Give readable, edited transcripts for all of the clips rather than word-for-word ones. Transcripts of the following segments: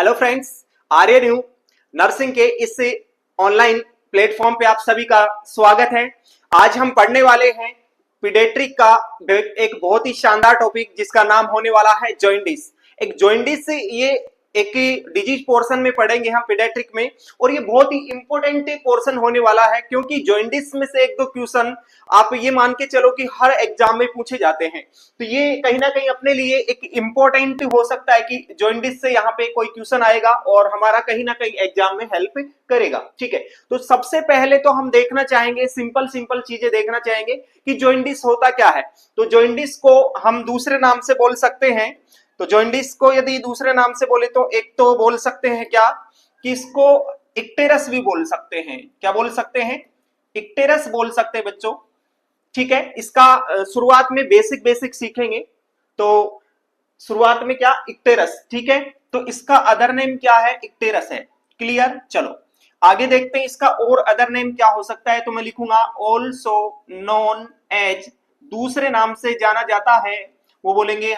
Hello friends, आर्य new nursing के इस online platform पे आप सभी का स्वागत है। आज हम पढ़ने वाले हैं पीडियाट्रिक का एक बहुत ही शानदार टॉपिक जिसका नाम होने वाला है जॉइंडिस। एक जॉइंडिस ये एक डिजीज पोर्शन में पढ़ेंगे हम पीडियाट्रिक में, और ये बहुत ही इंपॉर्टेंट पोर्शन होने वाला है क्योंकि जॉइंडिस में से एक दो क्वेश्चन आप ये मान के चलो कि हर एग्जाम में पूछे जाते हैं। तो ये कहीं ना कहीं अपने लिए एक इंपॉर्टेंट हो सकता है कि जॉइंडिस से यहाँ पे कोई क्वेश्चन आएगा और हमारा कहीं ना कहीं एग्जाम में हेल्प करेगा। ठीक है, तो सबसे पहले तो हम देखना चाहेंगे, सिंपल सिंपल चीजें देखना चाहेंगे कि जॉइंडिस होता क्या है। तो जॉइंडिस को हम दूसरे नाम से बोल सकते हैं। तो जॉइंडिस को यदि दूसरे नाम से बोले तो एक तो बोल सकते हैं क्या कि इसको इक्टेरस भी बोल सकते हैं। क्या बोल सकते हैं? इक्टेरस बोल सकते हैं बच्चों। ठीक है, इसका शुरुआत में बेसिक बेसिक सीखेंगे। तो शुरुआत में क्या? इक्टेरस। ठीक है, तो इसका अदर नेम क्या है? इक्टेरस है। क्लियर? चलो आगे देखते हैं इसका और अदर नेम क्या हो सकता है। तो मैं लिखूंगा ऑल्सो नोन एज, दूसरे नाम से जाना जाता है, वो बोलेंगे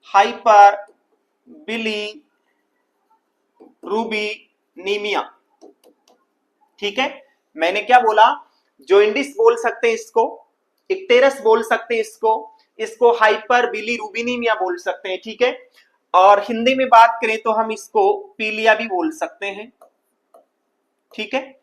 हाइपर बिली रूबिनीमिया। ठीक है, मैंने क्या बोला? जॉइंडिस बोल सकते हैं इसको, इक्टेरस बोल सकते हैं इसको हाइपर बिली रूबिनीमिया बोल सकते हैं। ठीक है, और हिंदी में बात करें तो हम इसको पीलिया भी बोल सकते हैं। ठीक है,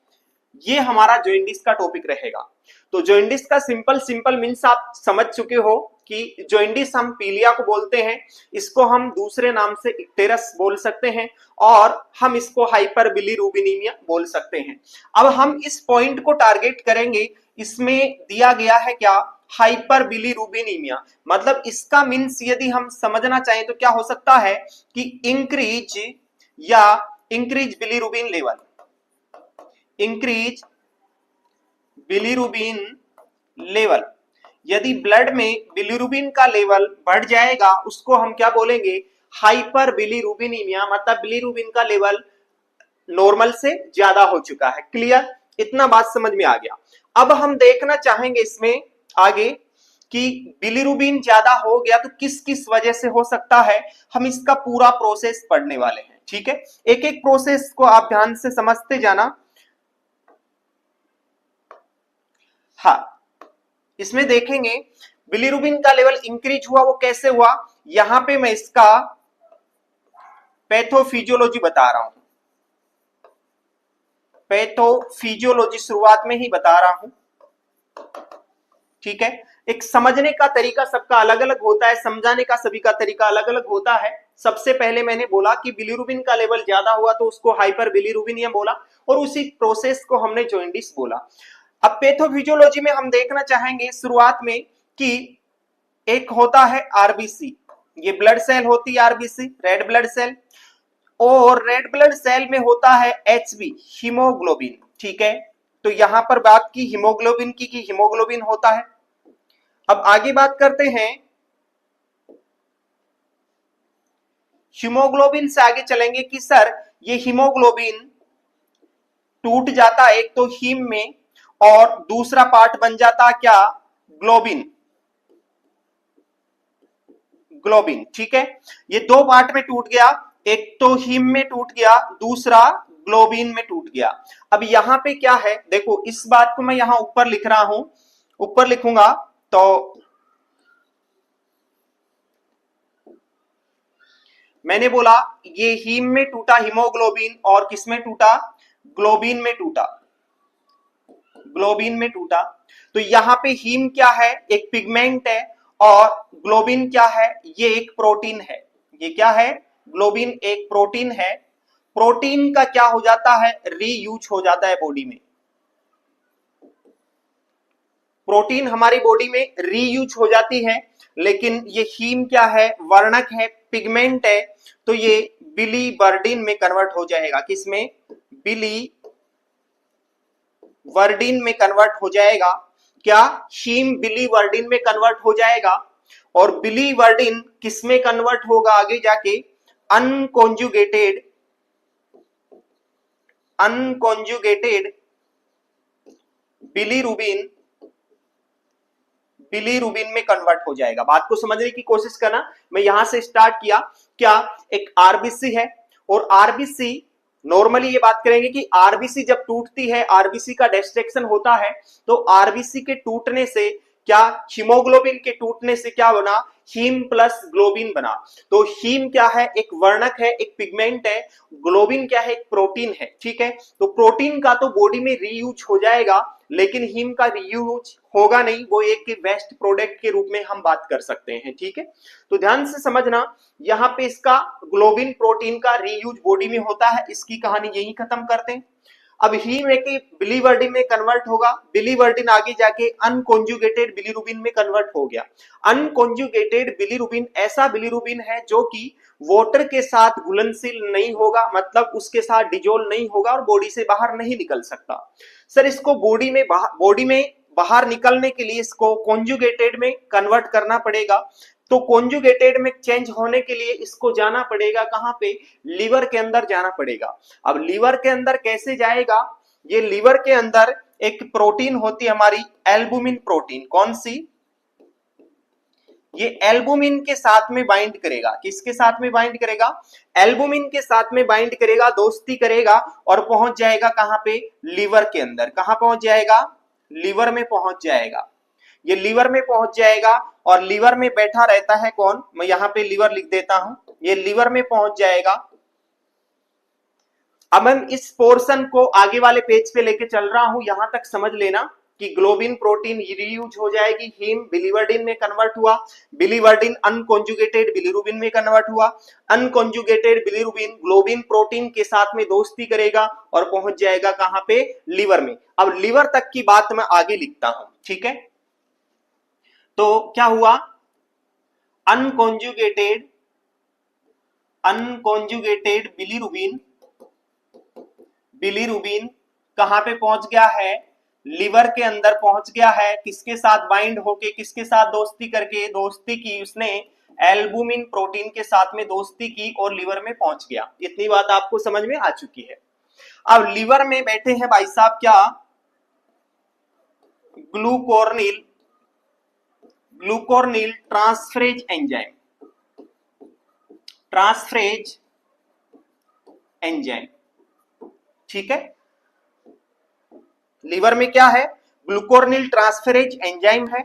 ये हमारा जॉइंडिस का टॉपिक रहेगा। तो जॉइंडिस का सिंपल सिंपल मीन्स आप समझ चुके हो कि जॉइंडिस हम पीलिया को बोलते हैं, इसको हम दूसरे नाम से इक्टेरस बोल सकते हैं और हम इसको हाइपर बिलीरूबिनीमिया बोल सकते हैं। अब हम इस पॉइंट को टारगेट करेंगे। इसमें दिया गया है क्या? हाइपर बिलीरूबिनीमिया। मतलब इसका मीन्स यदि हम समझना चाहें तो क्या हो सकता है कि increase bilirubin level, increase bilirubin level. यदि ब्लड में बिलीरूबिन का लेवल बढ़ जाएगा उसको हम क्या बोलेंगे? हाइपर बिलीरूबिनीमिया। मतलब बिलीरूबिन का लेवल नॉर्मल से ज्यादा हो चुका है। क्लियर? इतना बात समझ में आ गया। अब हम देखना चाहेंगे इसमें आगे कि बिलीरूबिन ज्यादा हो गया तो किस किस वजह से हो सकता है। हम इसका पूरा प्रोसेस पढ़ने वाले हैं। ठीक है, एक एक प्रोसेस को आप ध्यान से समझते जाना। हाँ, इसमें देखेंगे बिलीरूबिन का लेवल इंक्रीज हुआ, वो कैसे हुआ? यहां पे मैं इसका पैथोफिजियोलॉजी बता रहा हूं, पैथोफिजियोलॉजी शुरुआत में ही बता रहा हूं। ठीक है, एक समझने का तरीका सबका अलग अलग होता है, समझाने का सभी का तरीका अलग अलग होता है। सबसे पहले मैंने बोला कि बिलीरूबिन का लेवल ज्यादा हुआ तो उसको हाइपर बिलीरूबिनिया बोला, और उसी प्रोसेस को हमने जॉइंडिस बोला। अब पैथोफिजियोलॉजी में हम देखना चाहेंगे शुरुआत में कि एक होता है आरबीसी, ये ब्लड सेल होती है आरबीसी, रेड ब्लड सेल, और रेड ब्लड सेल में होता है एचबी, हीमोग्लोबिन। ठीक है, तो यहां पर बात की हीमोग्लोबिन की कि हीमोग्लोबिन होता है। अब आगे बात करते हैं, हीमोग्लोबिन से आगे चलेंगे कि सर ये हीमोग्लोबिन टूट जाता है एक तो हीम में, और दूसरा पार्ट बन जाता क्या? Globin, globin. ठीक है, ये दो पार्ट में टूट गया, एक तो हीम में टूट गया, दूसरा ग्लोबिन में टूट गया। अब यहां पे क्या है देखो, इस बात को मैं यहां ऊपर लिख रहा हूं, ऊपर लिखूंगा तो मैंने बोला ये हीम में टूटा हीमोग्लोबिन, और किस में टूटा? ग्लोबिन में टूटा, ग्लोबिन में टूटा। तो यहां पे हीम क्या है? एक पिगमेंट है, और ग्लोबिन क्या है? ये एक प्रोटीन है। ये क्या है? ग्लोबिन एक प्रोटीन है। प्रोटीन का क्या हो जाता है? रीयूज हो जाता है बॉडी में। प्रोटीन हमारी बॉडी में रीयूज हो जाती है, लेकिन ये हीम क्या है? वर्णक है, पिगमेंट है, तो ये बिलीवर्डिन में कन्वर्ट हो जाएगा। किसमें? बिलीवर्डिन में कन्वर्ट हो जाएगा। क्या? हीम बिलीवर्डिन में कन्वर्ट हो जाएगा, और बिलीवर्डिन किसमें कन्वर्ट होगा आगे जाके? अनकॉन्जुगेटेड, अनकॉन्जुगेटेड बिलीरूबिन, बिलीरुबिन में कन्वर्ट हो जाएगा। बात को समझने की कोशिश करना, मैं यहां से स्टार्ट किया। क्या एक आरबीसी है और आरबीसी नॉर्मली ये बात करेंगे कि आरबीसी जब टूटती है, आरबीसी का डिस्ट्रक्शन होता है, तो आरबीसी के टूटने से क्या, हीमोग्लोबिन के टूटने से क्या बना, हीम प्लस ग्लोबिन बना। तो हीम क्या है, एक वर्णक है, एक पिगमेंट है, ग्लोबिन क्या है, एक प्रोटीन है, ठीक है। तो प्रोटीन का तो बॉडी में रीयूज हो जाएगा, लेकिन हीम का रीयूज होगा नहीं, वो एक वेस्ट प्रोडक्ट के रूप में हम बात कर सकते हैं, ठीक है। तो ध्यान से समझना, यहाँ पे इसका ग्लोबिन प्रोटीन का रीयूज बॉडी में होता है, इसकी कहानी यही खत्म करते हैं। अब हीम है कि बिलीवर्डिन में कन्वर्ट होगा, बिलीवर्डिन आगे जाके अनकॉन्जुगेटेड बिलीरुबिन में कन्वर्ट हो गया। अनकॉन्जुगेटेड बिलीरुबिन ऐसा बिलीरुबिन है जो कि वाटर के साथ घुलनशील नहीं होगा, मतलब उसके साथ डिजोल्व नहीं होगा और बॉडी से बाहर नहीं निकल सकता। सर इसको बॉडी में बाहर निकलने के लिए इसको कॉन्जुगेटेड में कन्वर्ट करना पड़ेगा। तो कॉन्जुगेटेड में चेंज होने के लिए इसको जाना पड़ेगा कहां पे, लीवर के अंदर जाना पड़ेगा। अब लीवर के अंदर कैसे जाएगा, ये लीवर के अंदर एक प्रोटीन होती है हमारी एल्बुमिन प्रोटीन, कौन सी, ये एल्बुमिन के साथ में बाइंड करेगा। किसके साथ में बाइंड करेगा, एल्बुमिन के साथ में बाइंड करेगा, दोस्ती करेगा और पहुंच जाएगा कहां पे, लीवर के अंदर। कहां पहुंच जाएगा, लीवर में पहुंच जाएगा। ये लीवर में पहुंच जाएगा और लीवर में बैठा रहता है कौन, मैं यहां पे लीवर लिख देता हूं, ये लीवर में पहुंच जाएगा। अब हम इस पोर्शन को आगे वाले पेज पे लेके चल रहा हूं, यहां तक समझ लेना कि ग्लोबिन प्रोटीन रीयूज हो जाएगी, हीम बिलीवर्डिन में कन्वर्ट हुआ, बिलीवर्डिन अनकॉन्जुगेटेड बिलीरुबिन में कन्वर्ट हुआ, अनकॉन्जुगेटेड बिलीरुबिन ग्लोबिन प्रोटीन के साथ में दोस्ती करेगा और पहुंच जाएगा कहां पे, लीवर में। अब लीवर तक की बात मैं आगे लिखता हूं, ठीक है। तो क्या हुआ, अनकॉन्जुगेटेड बिलीरुबिन कहां पे पहुंच गया है, लीवर के अंदर पहुंच गया है। किसके साथ बाइंड होके, किसके साथ दोस्ती करके, दोस्ती की उसने एल्बुमिन प्रोटीन के साथ में दोस्ती की और लीवर में पहुंच गया। इतनी बात आपको समझ में आ चुकी है। अब लीवर में बैठे हैं भाई साहब क्या, ग्लूकोर्निल ट्रांसफरेज एंजाइम, ठीक है। लीवर में क्या है, ग्लूकोर्निल ट्रांसफरेज एंजाइम है।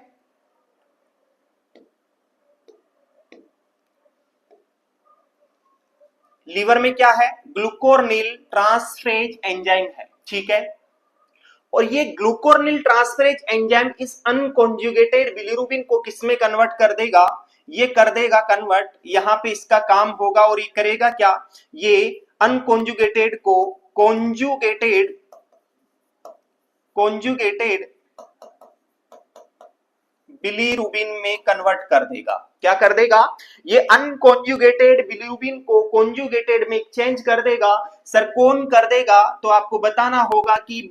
लीवर में क्या है, ग्लूकोर्निल ट्रांसफरेज एंजाइम है, ठीक है। और ये ग्लूकोर्निल ट्रांसफरेज एंजाइम इस अनकॉन्जुगेटेड बिलीरुबिन को किसमें कन्वर्ट कर देगा, ये कर देगा कन्वर्ट, यहां पे इसका काम होगा और ये करेगा क्या, ये अनकॉन्जुगेटेड को कॉन्जुगेटेड बिलीरुबिन में कन्वर्ट कर देगा। क्या कर देगा, ये अनकॉन्जुगेटेड बिलीरुबिन को कॉन्जुगेटेड में चेंज कर देगा। सर कौन कर देगा, तो आपको बताना होगा कि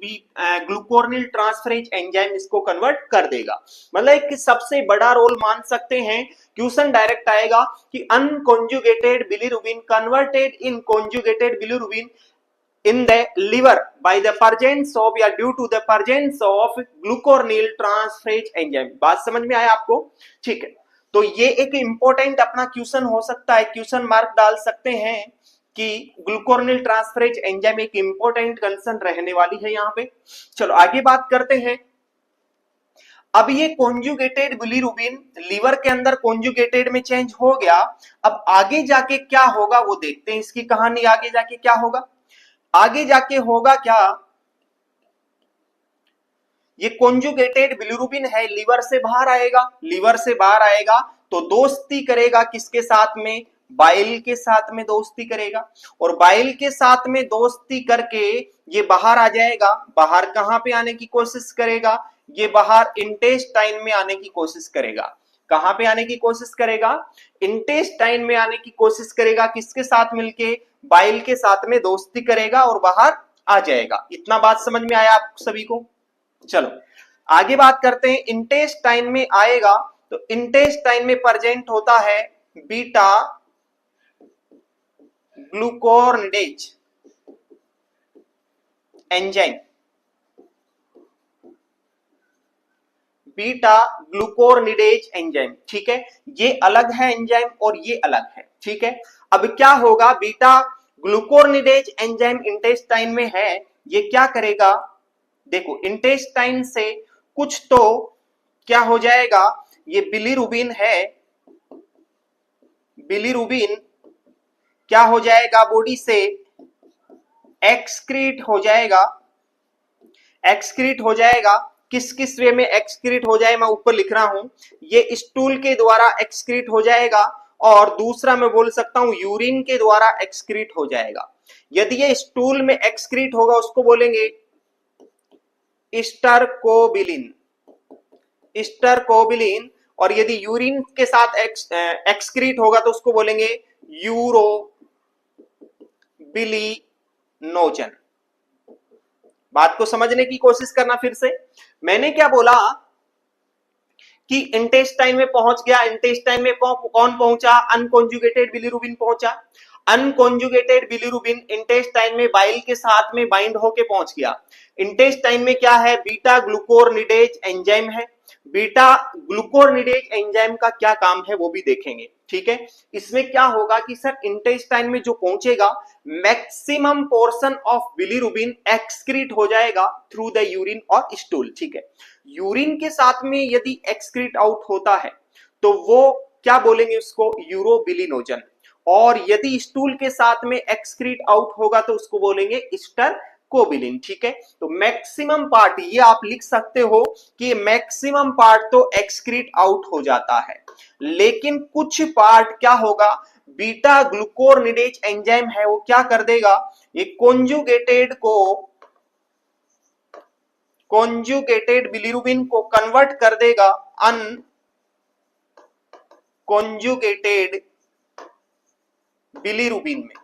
ग्लूकोर्निल ट्रांसफरेज एंजाइम इसको कन्वर्ट कर देगा। मतलब एक सबसे बड़ा रोल मान सकते हैं, क्वेश्चन डायरेक्ट आएगा कि unconjugated bilirubin converted in conjugated bilirubin in the liver by the presence of या due to the presence of glucoronil transferase enzyme। बात समझ में आया आपको, ठीक है। तो ये एक इंपॉर्टेंट अपना क्वेश्चन हो सकता है, क्वेश्चन मार्क डाल सकते हैं कि ग्लूकोरोनिल ट्रांसफरेज एंजाइम एक इंपॉर्टेंट कंसर्न रहने वाली है यहाँ पे। चलो आगे बात करते हैं। अब ये कॉन्जुगेटेड बिलीरुबिन लीवर के अंदर कॉन्जुगेटेड में चेंज हो गया, अब आगे जाके क्या होगा वो देखते हैं, इसकी कहानी आगे जाके क्या होगा। आगे जाके होगा क्या, ये कॉन्जुगेटेड बिलीरुबिन है, लीवर से बाहर आएगा, तो दोस्ती करेगा किसके साथ में, बाइल के साथ में दोस्ती करेगा और बाइल के साथ में दोस्ती करके ये बाहर आ जाएगा। बाहर कहां पे आने की कोशिश करेगा, ये बाहर इंटेस्टाइन में आने की कोशिश करेगा। कहां पे आने की कोशिश करेगा, इंटेस्टाइन में आने की कोशिश करेगा। किसके साथ मिलके, बाइल के साथ में दोस्ती करेगा और बाहर आ जाएगा। इतना बात समझ में आया आप सभी को। चलो आगे बात करते हैं, इंटेस्टाइन में आएगा तो इंटेस्टाइन में प्रेजेंट होता है बीटा ग्लूकोर्निडेज एंजाइम, बीटा ग्लूकोरनिडेज एंजाइम, ठीक है, ये अलग है एंजाइम और ये अलग है, ठीक है। अब क्या होगा, बीटा ग्लूकोरनिडेज एंजाइम इंटेस्टाइन में है, ये क्या करेगा, देखो इंटेस्टाइन से कुछ तो क्या हो जाएगा, ये बिलीरुबिन है, बिलीरुबिन क्या हो जाएगा, बॉडी से एक्सक्रीट हो जाएगा, एक्सक्रीट हो जाएगा। किस किस वे में एक्सक्रीट हो जाए, मैं ऊपर लिख रहा हूं, ये स्टूल के द्वारा एक्सक्रीट हो जाएगा और दूसरा मैं बोल सकता हूं यूरिन के द्वारा एक्सक्रीट हो जाएगा। यदि ये स्टूल में एक्सक्रीट होगा उसको बोलेंगे स्टरकोबिलिन, स्टरकोबिलिन, और यदि यूरिन के साथ एक्सक्रीट होगा तो उसको बोलेंगे यूरोबिलिनोजन। बात को समझने की कोशिश करना फिर से, मैंने क्या बोला कि इंटेस्टाइन में पहुंच गया, इंटेस्टाइन में कौन पहुंचा, अनकॉन्जुगेटेड बिलीरुबिन पहुंचा। अनकॉन्जुगेटेड बिलीरुबिन इंटेस्टाइन में बाइल के साथ में बाइंड होके पहुंच गया। इंटेस्टाइन में क्या है, बीटा ग्लूकोरनिडेज एंजाइम है। बीटा ग्लूकोरनिडेज एंजाइम का क्या काम है वो भी देखेंगे, ठीक है। इसमें क्या होगा कि सर इंटेस्टाइन में जो पहुंचेगा maximum portion of bilirubin excrete हो जाएगा थ्रू द यूरिन और स्टूल, ठीक है। यूरिन के साथ में यदि एक्सक्रीट आउट होता है तो वो क्या बोलेंगे उसको, यूरोबिलिनोजन, और यदि स्टूल के साथ में एक्सक्रीट आउट होगा तो उसको बोलेंगे स्टरकोबिलिन, ठीक है। तो मैक्सिमम पार्ट ये आप लिख सकते हो कि मैक्सिमम पार्ट तो एक्सक्रीट आउट हो जाता है, लेकिन कुछ पार्ट क्या होगा, बीटा ग्लूकोरनिडेज एंजाइम है वो क्या कर देगा, ये कॉन्जुगेटेड बिलीरुबिन को कन्वर्ट कर देगा अनकॉन्जुगेटेड बिलीरुबिन में।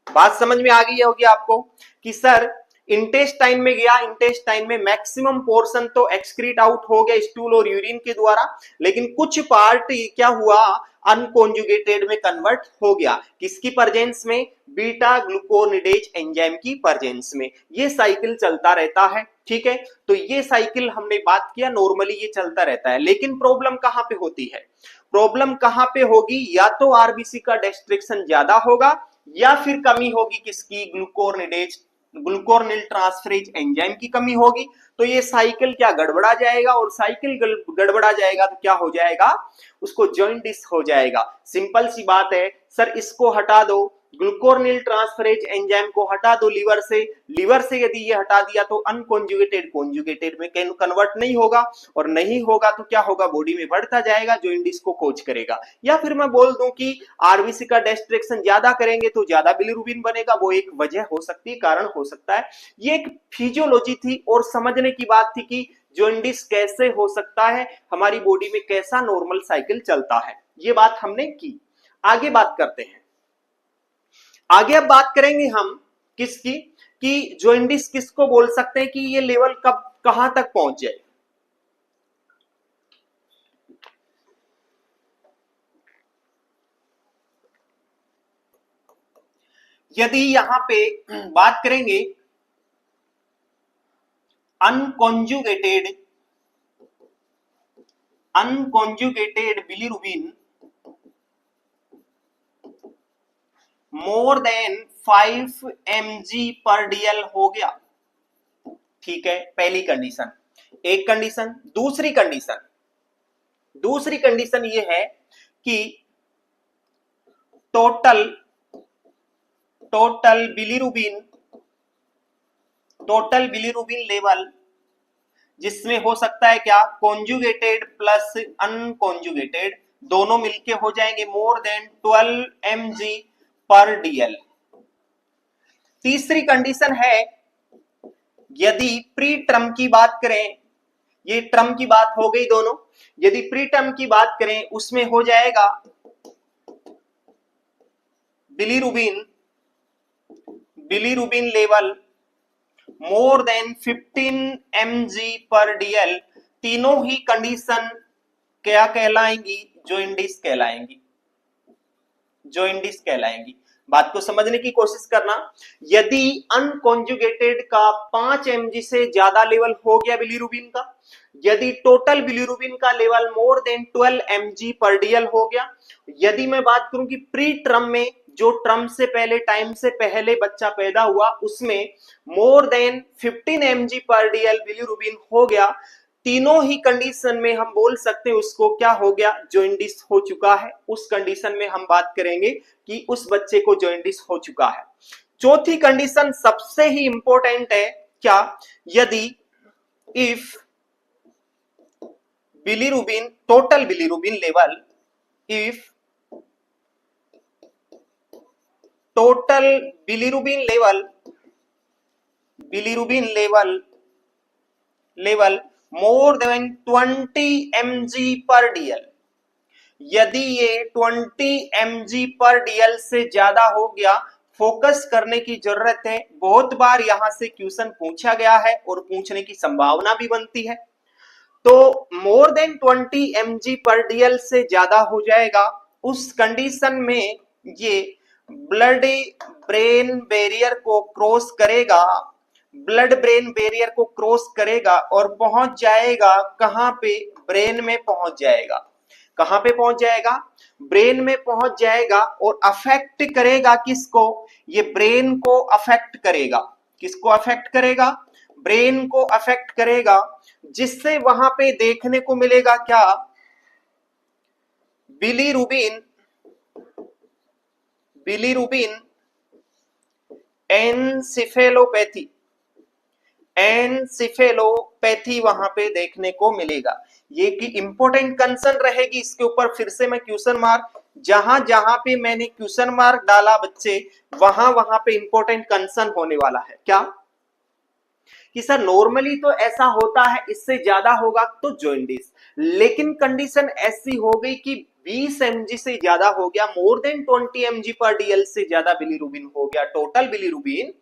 बात समझ में आ गई होगी आपको कि सर इंटेस्टाइन में गया, इंटेस्टाइन में मैक्सिमम पोर्शन तो एक्सक्रीट आउट हो गया स्टूल और यूरिन के द्वारा, लेकिन कुछ पार्ट क्या हुआ, अनकॉन्जुगेटेड में कन्वर्ट हो गया, किसकी प्रेजेंस में, बीटा ग्लूकोरनिडेज एंजाइम की प्रेजेंस में। ये साइकिल चलता रहता है, ठीक है। तो ये साइकिल हमने बात किया, नॉर्मली ये चलता रहता है, लेकिन प्रॉब्लम कहां पे होती है, प्रॉब्लम कहां पे होगी, या तो आरबीसी का डिस्ट्रक्शन ज्यादा होगा या फिर कमी होगी किसकी, ग्लूकोरनिल ट्रांसफरेज एंजाइम की कमी होगी। तो ये साइकिल क्या गड़बड़ा जाएगा, और साइकिल गड़बड़ा जाएगा तो क्या हो जाएगा, उसको जॉइंटिस हो जाएगा। सिंपल सी बात है सर, इसको हटा दो, ग्लूकोरनिल ट्रांसफरेज एंजाइम को हटा दो लीवर से, लीवर से यदि ये हटा दिया तो अनकॉन्जुगेटेड कॉन्जुगेटेड में कन्वर्ट नहीं होगा, और नहीं होगा तो क्या होगा, बॉडी में बढ़ता जाएगा, जॉइंटिस को खोज करेगा। या फिर मैं बोल दूं कि आरबीसी का डिस्ट्रक्शन ज्यादा करेंगे तो ज्यादा बिलीरुबिन बनेगा, वो एक वजह हो सकती है, कारण हो सकता है। ये एक फिजियोलॉजी थी और समझने की बात थी कि जॉइंटिस कैसे हो सकता है, हमारी बॉडी में कैसा नॉर्मल साइकिल चलता है, ये बात हमने की। आगे बात करते हैं, आगे अब बात करेंगे हम किसकी, कि जॉइंटिस किसको बोल सकते हैं, कि ये लेवल कब कहां तक पहुंच जाए। यदि यहां पे बात करेंगे unconjugated bilirubin more than 5 mg/dl हो गया, ठीक है, पहली कंडीशन, एक कंडीशन। दूसरी कंडीशन ये है कि टोटल बिलीरुबिन लेवल जिसमें हो सकता है क्या, कॉन्जुगेटेड प्लस अनकॉन्जुगेटेड दोनों मिलके हो जाएंगे मोर देन 12 mg/dl। तीसरी कंडीशन है, यदि प्री टर्म की बात करें, ये टर्म की बात हो गई दोनों, यदि प्री टर्म की बात करें उसमें हो जाएगा bilirubin level more than 15 mg/dl। तीनों ही कंडीशन क्या कहलाएंगी, जॉइंटिस कहलाएंगी। जॉइंडिस कहलाएंगी। बात को समझने की कोशिश करना। यदि अनकॉन्जुगेटेड का 5 mg से ज्यादा लेवल हो गया बिलीरुबिन का, यदि टोटल बिलीरुबिन का लेवल मोर देन 12 mg पर डीएल हो गया, यदि मैं बात करूं कि प्री ट्रम में, जो ट्रम से पहले, टाइम से पहले बच्चा पैदा हुआ, उसमें मोर देन 15 mg पर डीएल बिलीरुबिन हो गया, तीनों ही कंडीशन में हम बोल सकते हैं उसको क्या हो गया, जॉइंडिस हो चुका है। उस कंडीशन में हम बात करेंगे कि उस बच्चे को जॉइंडिस हो चुका है। चौथी कंडीशन सबसे ही इंपॉर्टेंट है, क्या, यदि if bilirubin, total bilirubin level, if total bilirubin level more than 20 mg पर डीएल, यदि ये 20 mg पर डीएल से ज्यादा हो गया, फोकस करने की जरूरत है। बहुत बार यहां से क्वेश्चन पूछा गया है और पूछने की संभावना भी बनती है। तो मोर देन 20 mg पर डीएल से ज्यादा हो जाएगा, उस कंडीशन में ये ब्लड ब्रेन बैरियर को क्रॉस करेगा, ब्लड ब्रेन बैरियर को क्रॉस करेगा और पहुंच जाएगा कहां पे, ब्रेन में पहुंच जाएगा। कहां पे पहुंच जाएगा, ब्रेन में पहुंच जाएगा और अफेक्ट करेगा किसको, ये ब्रेन को अफेक्ट करेगा। किसको अफेक्ट करेगा, ब्रेन को अफेक्ट करेगा, जिससे वहां पे देखने को मिलेगा क्या, बिलीरुबिन एनसेफेलोपैथी वहां पे देखने को मिलेगा। ये की इंपॉर्टेंट कंसर्न रहेगी, इसके ऊपर फिर से मैं क्वेश्चन मार्क, जहां जहां पे मैंने क्वेश्चन मार्क डाला बच्चे, वहां वहां पे इंपॉर्टेंट कंसर्न होने वाला है। क्या कि सर नॉर्मली तो ऐसा होता है, इससे ज्यादा होगा तो जॉइंडिस, लेकिन कंडीशन ऐसी हो गई कि 20 mg से ज्यादा हो गया, मोर देन 20 mg पर डीएल से ज्यादा बिलीरुबिन हो गया, टोटल बिलीरुबिन,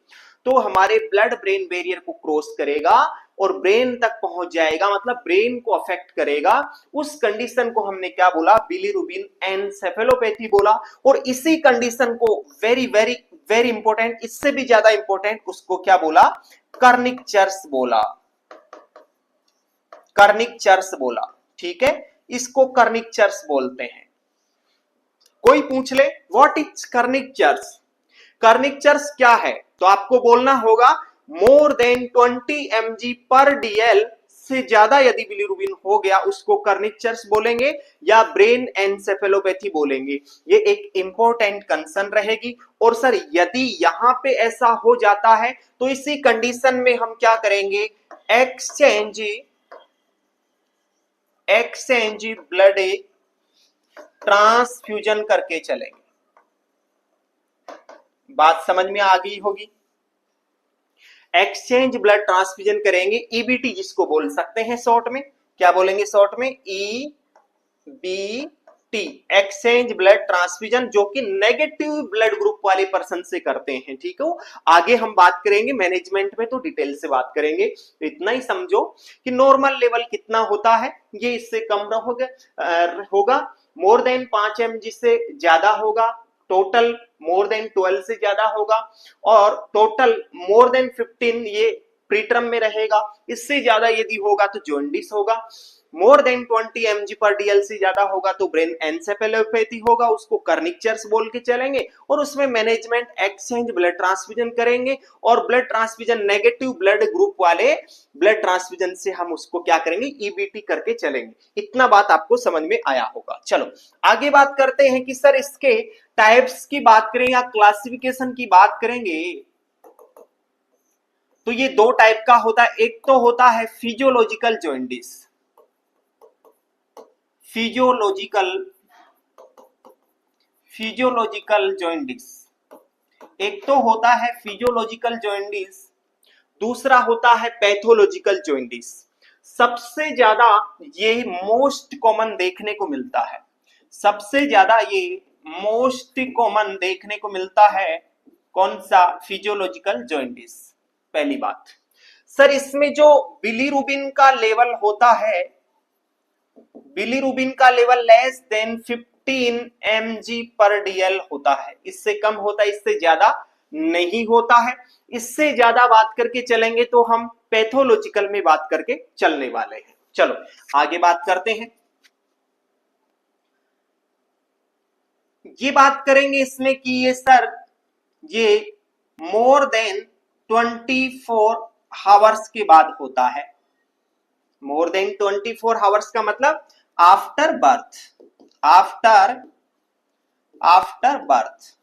तो हमारे ब्लड ब्रेन बैरियर को क्रॉस करेगा और ब्रेन तक पहुंच जाएगा, मतलब ब्रेन को अफेक्ट करेगा। उस कंडीशन को हमने क्या बोला, बिलीरुबिन एनसेफेलोपैथी बोला। और इसी कंडीशन को वेरी वेरी वेरी इंपॉर्टेंट, इससे भी ज्यादा इंपॉर्टेंट, उसको क्या बोला, कर्निक्चर्स बोला। कर्निक्चर्स बोला, ठीक है, इसको कर्निक्चर्स बोलते हैं। कोई पूछ ले व्हाट इज कर्निक्चर्स, कर्निक्चर्स क्या है, तो आपको बोलना होगा मोर देन 20 mg पर डीएल से ज्यादा यदि बिलीरुबिन हो गया, उसको कर्निक्चर्स बोलेंगे या ब्रेन एनसेफेलोपैथी बोलेंगे। ये एक इंपॉर्टेंट कंसर्न रहेगी। और सर यदि यहां पे ऐसा हो जाता है तो इसी कंडीशन में हम क्या करेंगे, एक्सचेंज ब्लड ट्रांसफ्यूजन करके चलेंगे। बात समझ में आ गई होगी। एक्सचेंज ब्लड ट्रांसफ्यूजन करेंगे, ईबीटी जिसको बोल सकते हैं शॉर्ट में, क्या बोलेंगे शॉर्ट में, ईबीटी, एक्सचेंज ब्लड ट्रांसफ्यूजन, जो कि नेगेटिव ब्लड ग्रुप वाले पर्सन से करते हैं। ठीक है, आगे हम बात करेंगे मैनेजमेंट में, तो डिटेल से बात करेंगे। तो इतना ही समझो कि नॉर्मल लेवल कितना होता है, ये इससे कम होगा, मोर देन 5 mg से ज्यादा होगा, टोटल मोर देन 12 से ज्यादा होगा, और टोटल मोर देन 15 ये प्रीटर्म में रहेगा। इससे ज्यादा यदि होगा तो जॉन्डिस होगा। मोर देन 20 mg पर डीएल से ज्यादा होगा तो ब्रेन एनसेफेलोपैथी होगा, उसको कर्निक्चर्स बोल के चलेंगे। और उसमें मैनेजमेंट एक्सचेंज ब्लड ट्रांसफ्यूजन करेंगे, और blood transfusion negative blood group वाले ब्लड ट्रांसफ्यूजन से हम उसको क्या करेंगे, ईबीटी करके चलेंगे। इतना बात आपको समझ में आया होगा। चलो आगे बात करते हैं कि सर इसके टाइप्स की बात करें या क्लासिफिकेशन की बात करेंगे, तो ये दो टाइप का होता है। एक तो होता है फिजियोलॉजिकल जॉइंडिस, फिजियोलॉजिकल जॉइंडिस, एक तो होता है फिजियोलॉजिकल जॉइंडिस, दूसरा होता है पैथोलॉजिकल जॉइंडिस। सबसे ज्यादा ये मोस्ट कॉमन देखने को मिलता है, सबसे ज्यादा ये मोस्ट कॉमन देखने को मिलता है कौन सा, फिजियोलॉजिकल जॉइंडिस। पहली बात सर, इसमें जो बिलीरुबिन का लेवल होता है, बिलीरुबिन का लेवल लेस देन 15 mg/dl होता है, इससे कम होता है, इससे ज्यादा नहीं होता है। इससे ज्यादा बात करके चलेंगे तो हम पैथोलॉजिकल में बात करके चलने वाले हैं। चलो आगे बात करते हैं। ये बात करेंगे इसमें कि ये सर ये मोर देन 24 आवर्स के बाद होता है। मोर देन 24 आवर्स का मतलब आफ्टर बर्थ, आफ्टर बर्थ।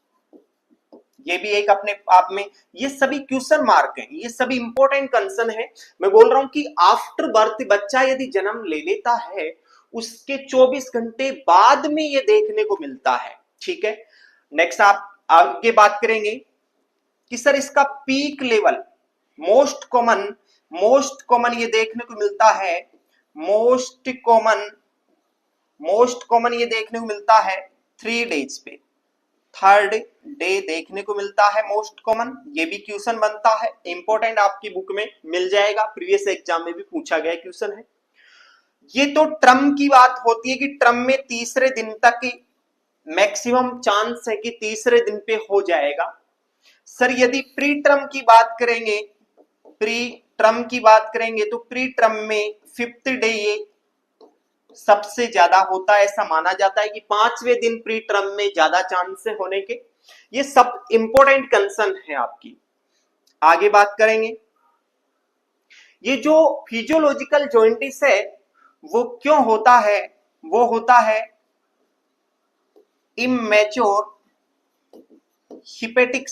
ये भी एक अपने आप में, ये सभी क्वेश्चन मार्क हैं, ये सभी इंपॉर्टेंट कंसर्न है। मैं बोल रहा हूं कि आफ्टर बर्थ बच्चा यदि जन्म ले लेता है उसके 24 घंटे बाद में ये देखने को मिलता है। ठीक है, नेक्स्ट आप आगे बात करेंगे कि सर इसका पीक लेवल मोस्ट कॉमन ये देखने को मिलता है, मोस्ट कॉमन ये देखने को मिलता है 3 डेज पे, थर्ड डे देखने को मिलता है मोस्ट कॉमन। ये भी क्वेश्चन बनता है, इंपॉर्टेंट, आपकी बुक में मिल जाएगा, प्रीवियस एग्जाम में भी पूछा गया क्वेश्चन है। ये तो ट्रम की बात होती है कि ट्रम में तीसरे दिन तक मैक्सिमम चांस है कि तीसरे दिन पे हो जाएगा। सर यदि प्री ट्रम की बात करेंगे, तो प्री ट्रम में 5th डे ये सबसे ज्यादा होता है। ऐसा माना जाता है कि 5वें दिन प्री ट्रम में ज्यादा चांस है होने के। ये सब इंपॉर्टेंट कंसर्न है आपकी। आगे बात करेंगे, ये जो फिजियोलॉजिकल जॉइंटिस है वो क्यों होता है, वो होता है इमैच्योर हिपेटिक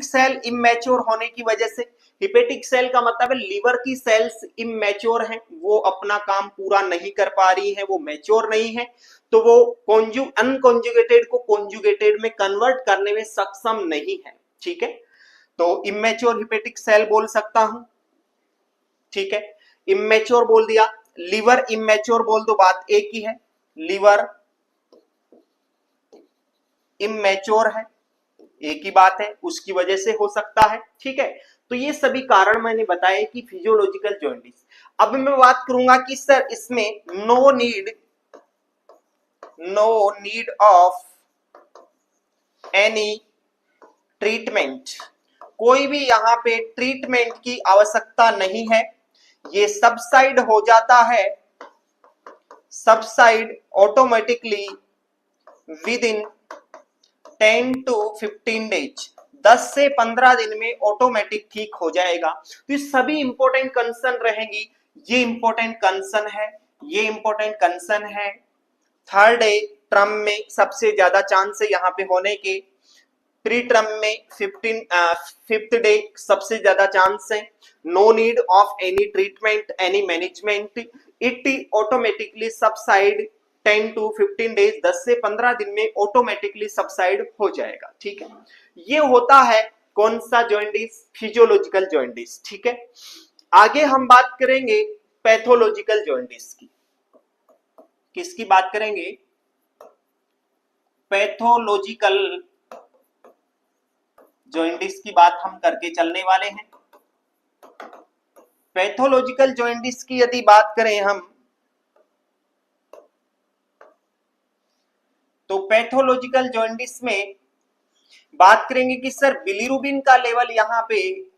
सेल इमैच्योर होने की वजह से। हिपेटिक सेल का मतलब है लीवर की सेल्स इमैच्योर हैं, वो अपना काम पूरा नहीं कर पा रही हैं, वो मैच्योर नहीं है, तो वो अनकॉन्जुगेटेड को कॉन्जुगेटेड में कन्वर्ट करने में सक्षम नहीं है। ठीक है, तो इमैच्योर हिपेटिक सेल बोल सकता हूं। ठीक है, इमैच्योर बोल दिया, लीवर इमैच्योर बोल दो, बात एक ही है, लीवर इमैच्योर है, एक ही बात है, उसकी वजह से हो सकता है। ठीक है, तो ये सभी कारण मैंने बताए कि फिजियोलॉजिकल जॉइंटिस। अब मैं बात करूंगा कि सर इसमें no need of any treatment, कोई भी यहां पे ट्रीटमेंट की आवश्यकता नहीं है, ये सबसाइड हो जाता है, subside automatically with in 10 to 15 days, 10 से 15 दिन में ऑटोमेटिक ठीक हो जाएगा। तो ये सभी इंपॉर्टेंट कंसर्न रहेंगी, ये इंपॉर्टेंट कंसर्न है। थर्ड डे ट्रम में सबसे ज्यादा चांस है यहाँ पे होने के, प्री ट्रम में 5th डे सबसे ज्यादा चांस है। No need of any treatment any management, it automatically subside 10 to 15 days, 10 से 15 दिन में ऑटोमेटिकली सबसाइड हो जाएगा। ठीक है, ये होता है कौन सा जॉइंटिस, फिजियोलॉजिकल जॉइंटिस। ठीक है, आगे हम बात करेंगे पैथोलॉजिकल जॉइंटिस की। किसकी बात करेंगे, पैथोलॉजिकल जॉइंटिस की बात हम करके चलने वाले हैं। पैथोलॉजिकल जॉइंटिस की यदि बात करें हम, तो पैथोलॉजिकल जॉइंटिस में बात करेंगे कि सर बिलीरुबिन का लेवल यहां पे,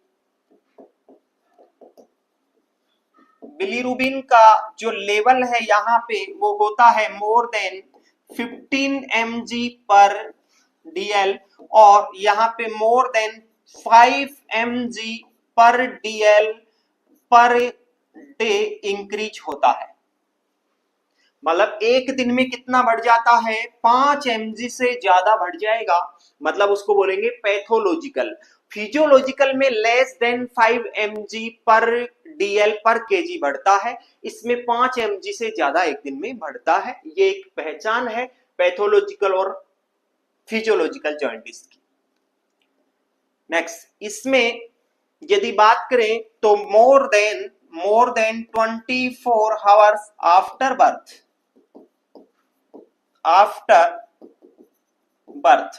बिलीरुबिन का जो लेवल है यहां पे वो होता है मोर देन 15 mg/dl, और यहां पे more than 5 mg/dl per day increase होता है। मतलब एक दिन में कितना बढ़ जाता है, 5 mg से ज्यादा बढ़ जाएगा, मतलब उसको बोलेंगे पैथोलॉजिकल। फिजियोलॉजिकल में लेस देन 5 mg/dl पर केजी बढ़ता है, इसमें 5 mg से ज्यादा एक दिन में बढ़ता है। ये एक पहचान है पैथोलॉजिकल और फिजियोलॉजिकल जॉइंटिस की। नेक्स्ट, इसमें यदि बात करें तो more than 24 hours after birth,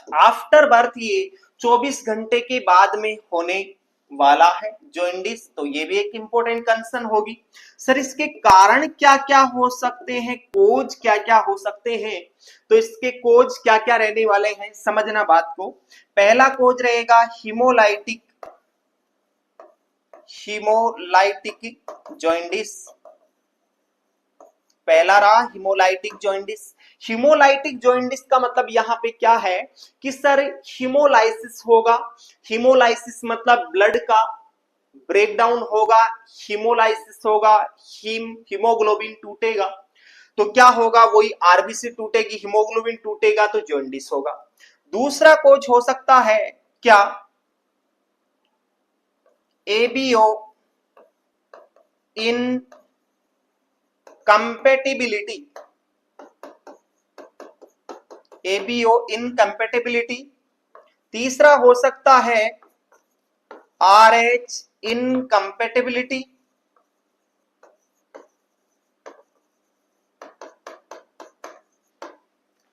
after birth ये 24 घंटे के बाद में होने वाला है जॉइंडिस, तो ये भी एक इंपॉर्टेंट कंसर्न होगी। सर इसके कारण क्या क्या हो सकते हैं, कोज क्या क्या हो सकते हैं, तो इसके कोज क्या क्या रहने वाले हैं, समझना बात को। पहला कोज रहेगा हीमोलाइटिक जॉइंडिस। पहला रहा हीमोलाइटिक जॉइंडिस। हीमोलाइटिक जॉइंडिस का मतलब यहाँ पे क्या है कि सर हीमोलाइसिस होगा। हीमोलाइसिस मतलब ब्लड का ब्रेकडाउन होगा, हीमोलाइसिस होगा, हीमोग्लोबिन टूटेगा, तो क्या होगा, वही आरबीसी टूटेगी, हीमोग्लोबिन टूटेगा तो जॉइंडिस होगा। दूसरा कोज हो सकता है क्या, एबीओ इन कंपेटिबिलिटी, एबीओ इनकम्पेटिबिलिटी। तीसरा हो सकता है आरएच इनकम्पेटिबिलिटी।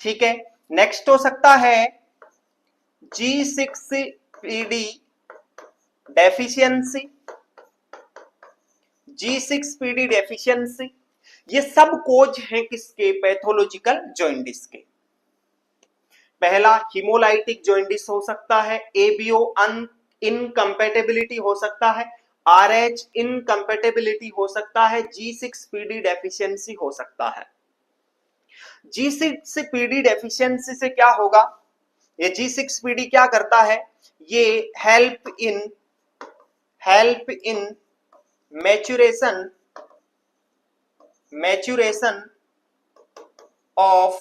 ठीक है, नेक्स्ट हो सकता है G6PD डेफिशिएंसी, G6PD डेफिशिएंसी। ये सब कोज हैं किसके, पैथोलॉजिकल जॉइंडिस के। पहला हीमोलाइटिक जॉइंडिस हो सकता है, एबीओ इनकम्पेटिबिलिटी हो सकता है, आरएच इनकम्पेटिबिलिटी हो सकता है, G6PD डेफिशिएंसी हो सकता है। G6PD डेफिशिएंसी से क्या होगा, ये G6PD क्या करता है, ये help in maturation of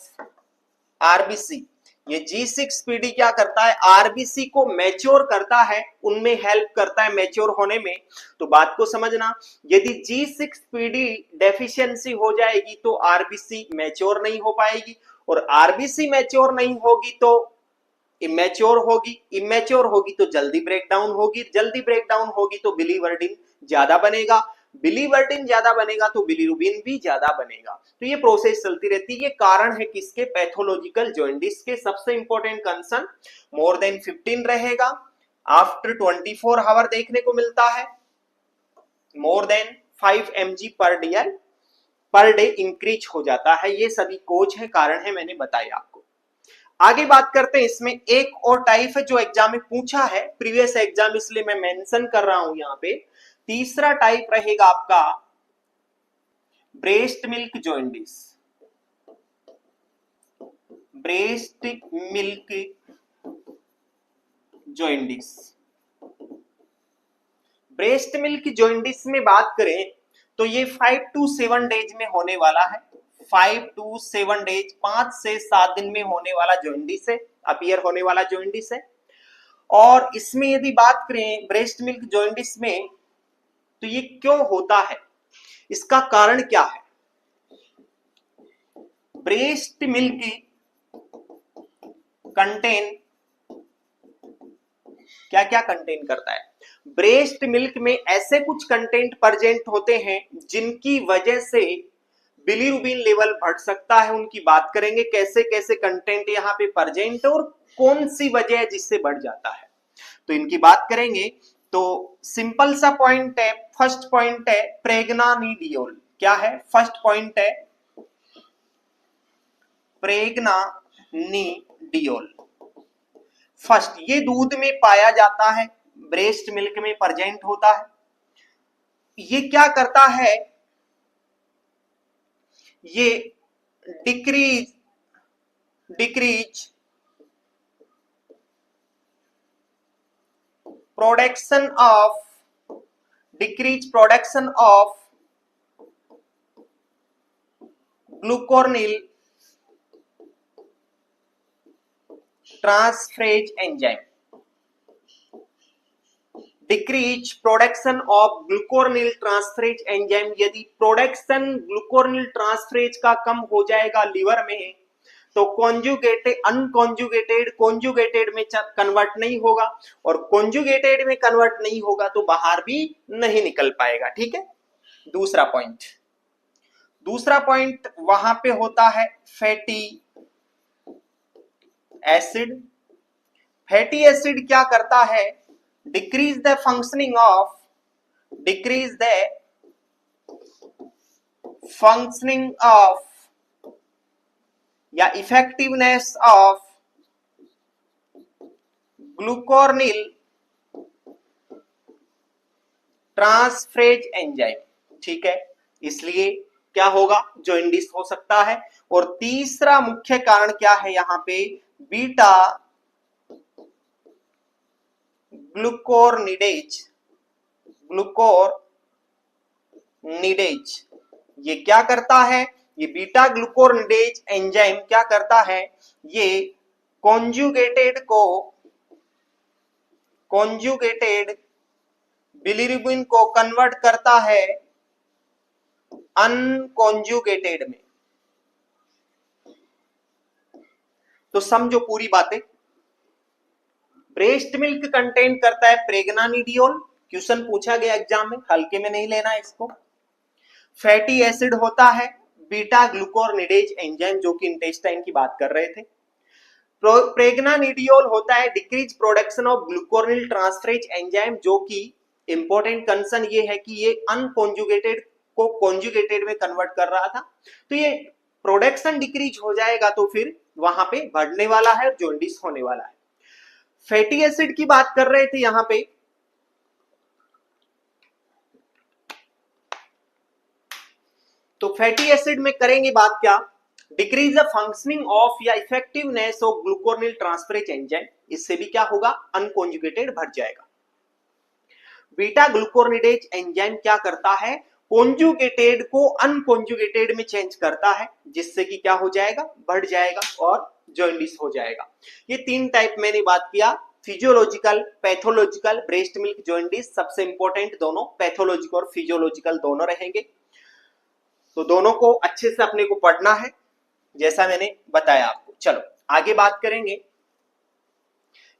RBC. ये G6PD क्या करता है, आरबीसी को मैच्योर करता है, उनमें हेल्प करता है मैच्योर होने में। तो बात को समझना, यदि G6PD डेफिशिएंसी हो जाएगी तो आरबीसी मैच्योर नहीं हो पाएगी, और आरबीसी मैच्योर नहीं होगी तो इमेच्योर होगी तो जल्दी ब्रेकडाउन होगी तो बिलीवर्डिन ज्यादा बनेगा, बिलीवर्डिन ज्यादा बनेगा तो बिलीरुबिन भी ज्यादा बनेगा। तो ये प्रोसेस चलती रहती है। ये कारण है किसके, पैथोलॉजिकल जॉइंडिस के। सबसे इंपॉर्टेंट कंसर्न मोर देन 15 रहेगा, आफ्टर 24 आवर देखने को मिलता है, more than 5 mg per day increase हो जाता है। ये सभी कोज है, कारण है, मैंने बताया आपको। आगे बात करते हैं, इसमें एक और टाइप है जो एग्जाम में पूछा है, प्रीवियस एग्जाम, इसलिए मैं मेंशन कर रहा हूं यहां पे। तीसरा टाइप रहेगा आपका breast milk jaundice. Breast milk jaundice, breast milk jaundice में बात करें तो ये 5 to 7 डेज में होने वाला है। 5 to 7 डेज, 5 से 7 दिन में होने वाला जॉइंडिस है, अपीयर होने वाला जॉइंडिस है। और इसमें यदि बात करें ब्रेस्ट मिल्क जॉइंडिस में, तो ये क्यों होता है, इसका कारण क्या है। ब्रेस्ट मिल्क कंटेन क्या क्या कंटेन करता है, ब्रेस्ट मिल्क में ऐसे कुछ कंटेंट प्रेजेंट होते हैं जिनकी वजह से बिलीरुबिन लेवल बढ़ सकता है। उनकी बात करेंगे कैसे कैसे कंटेंट यहाँ पे प्रेजेंट है और कौन सी वजह है जिससे बढ़ जाता है, तो इनकी बात करेंगे। तो सिंपल सा पॉइंट है, फर्स्ट पॉइंट है प्रेग्नानिडियोल। क्या है, फर्स्ट पॉइंट है प्रेग्नानिडियोल। फर्स्ट, ये दूध में पाया जाता है, ब्रेस्ट मिल्क में प्रेजेंट होता है। ये क्या करता है, ये decrease production of glucuronyl transferase enzyme, decrease production of glucuronyl transferase enzyme. यदि प्रोडक्शन ग्लूकोर्निल ट्रांसफरेज का कम हो जाएगा लीवर में, तो कॉन्जुगेटेड में कन्वर्ट नहीं होगा, और कॉन्जुगेटेड में कन्वर्ट नहीं होगा तो बाहर भी नहीं निकल पाएगा। ठीक है, दूसरा पॉइंट वहां पे होता है फैटी एसिड। फैटी एसिड क्या करता है, decrease the functioning of decrease the functioning of या effectiveness of ग्लूकोर्निल ट्रांसफरेज एंजाइम। ठीक है, इसलिए क्या होगा, जॉइंडिस हो सकता है। और तीसरा मुख्य कारण क्या है यहां पे, बीटा ग्लूकोर्निडेज। ये क्या करता है, ये बीटा ग्लूकोर्निडेज एंजाइम क्या करता है, ये कॉन्जुगेटेड बिलिरुबिन को कन्वर्ट करता है अनकॉन्जुगेटेड में। तो समझो पूरी बातें। ब्रेस्ट मिल्क कंटेंट करता है प्रेग्नानिडियोल, क्वेश्चन पूछा गया एग्जाम में, हल्के में नहीं लेना इसको। फैटी एसिड होता है बीटा ग्लूकोर्निडेज एंजाइम, जो कि इंटेस्टाइन की बात कर रहे थे। प्रेग्नानिडियोल होता है decrease production of glucuronyl transferase enzyme, जो कि इंपॉर्टेंट कंसर्न ये है कि ये अनकॉन्जुगेटेड को कॉन्जुगेटेड में कन्वर्ट कर रहा था। तो ये प्रोडक्शन डिक्रीज हो जाएगा तो फिर वहां पे बढ़ने वाला है, जॉन्डिस होने वाला है। फैटी एसिड की बात कर रहे थे यहां पे, तो फैटी एसिड में करेंगे बात क्या, डिक्रीज द फंक्शनिंग ऑफ या effectiveness of glucuronyl transferase enzyme, इससे भी क्या होगा, अनकॉन्जुगेटेड बढ़ जाएगा। बीटा ग्लूकोर्निडेज एंजाइम क्या करता है, कॉन्जुगेटेड को अनकॉन्जुगेटेड में चेंज करता है, जिससे कि क्या हो जाएगा, बढ़ जाएगा और जॉन्डिस हो जाएगा। ये तीन टाइप मैंने बात किया, physiological, pathological, breast milk jaundice सबसे इंपॉर्टेंट दोनों, पैथोलॉजिकल और फिजियोलॉजिकल दोनों रहेंगे। तो दोनों को अच्छे से अपने को पढ़ना है, जैसा मैंने बताया आपको। चलो आगे बात करेंगे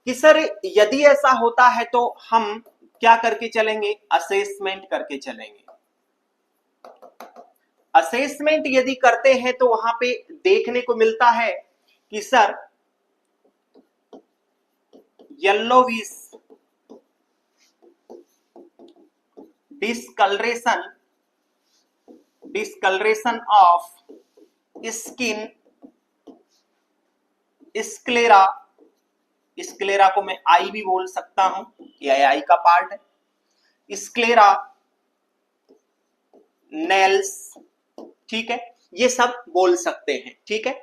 कि सर यदि ऐसा होता है तो हम क्या करके चलेंगे, असेसमेंट करके चलेंगे। असेसमेंट यदि करते हैं तो वहां पे देखने को मिलता है कि sir yellowish discoloration of skin, sclera को मैं आई भी बोल सकता हूं, ये आई का पार्ट है, स्क्लेरा, नेल्स, ठीक है, ये सब बोल सकते हैं। ठीक है,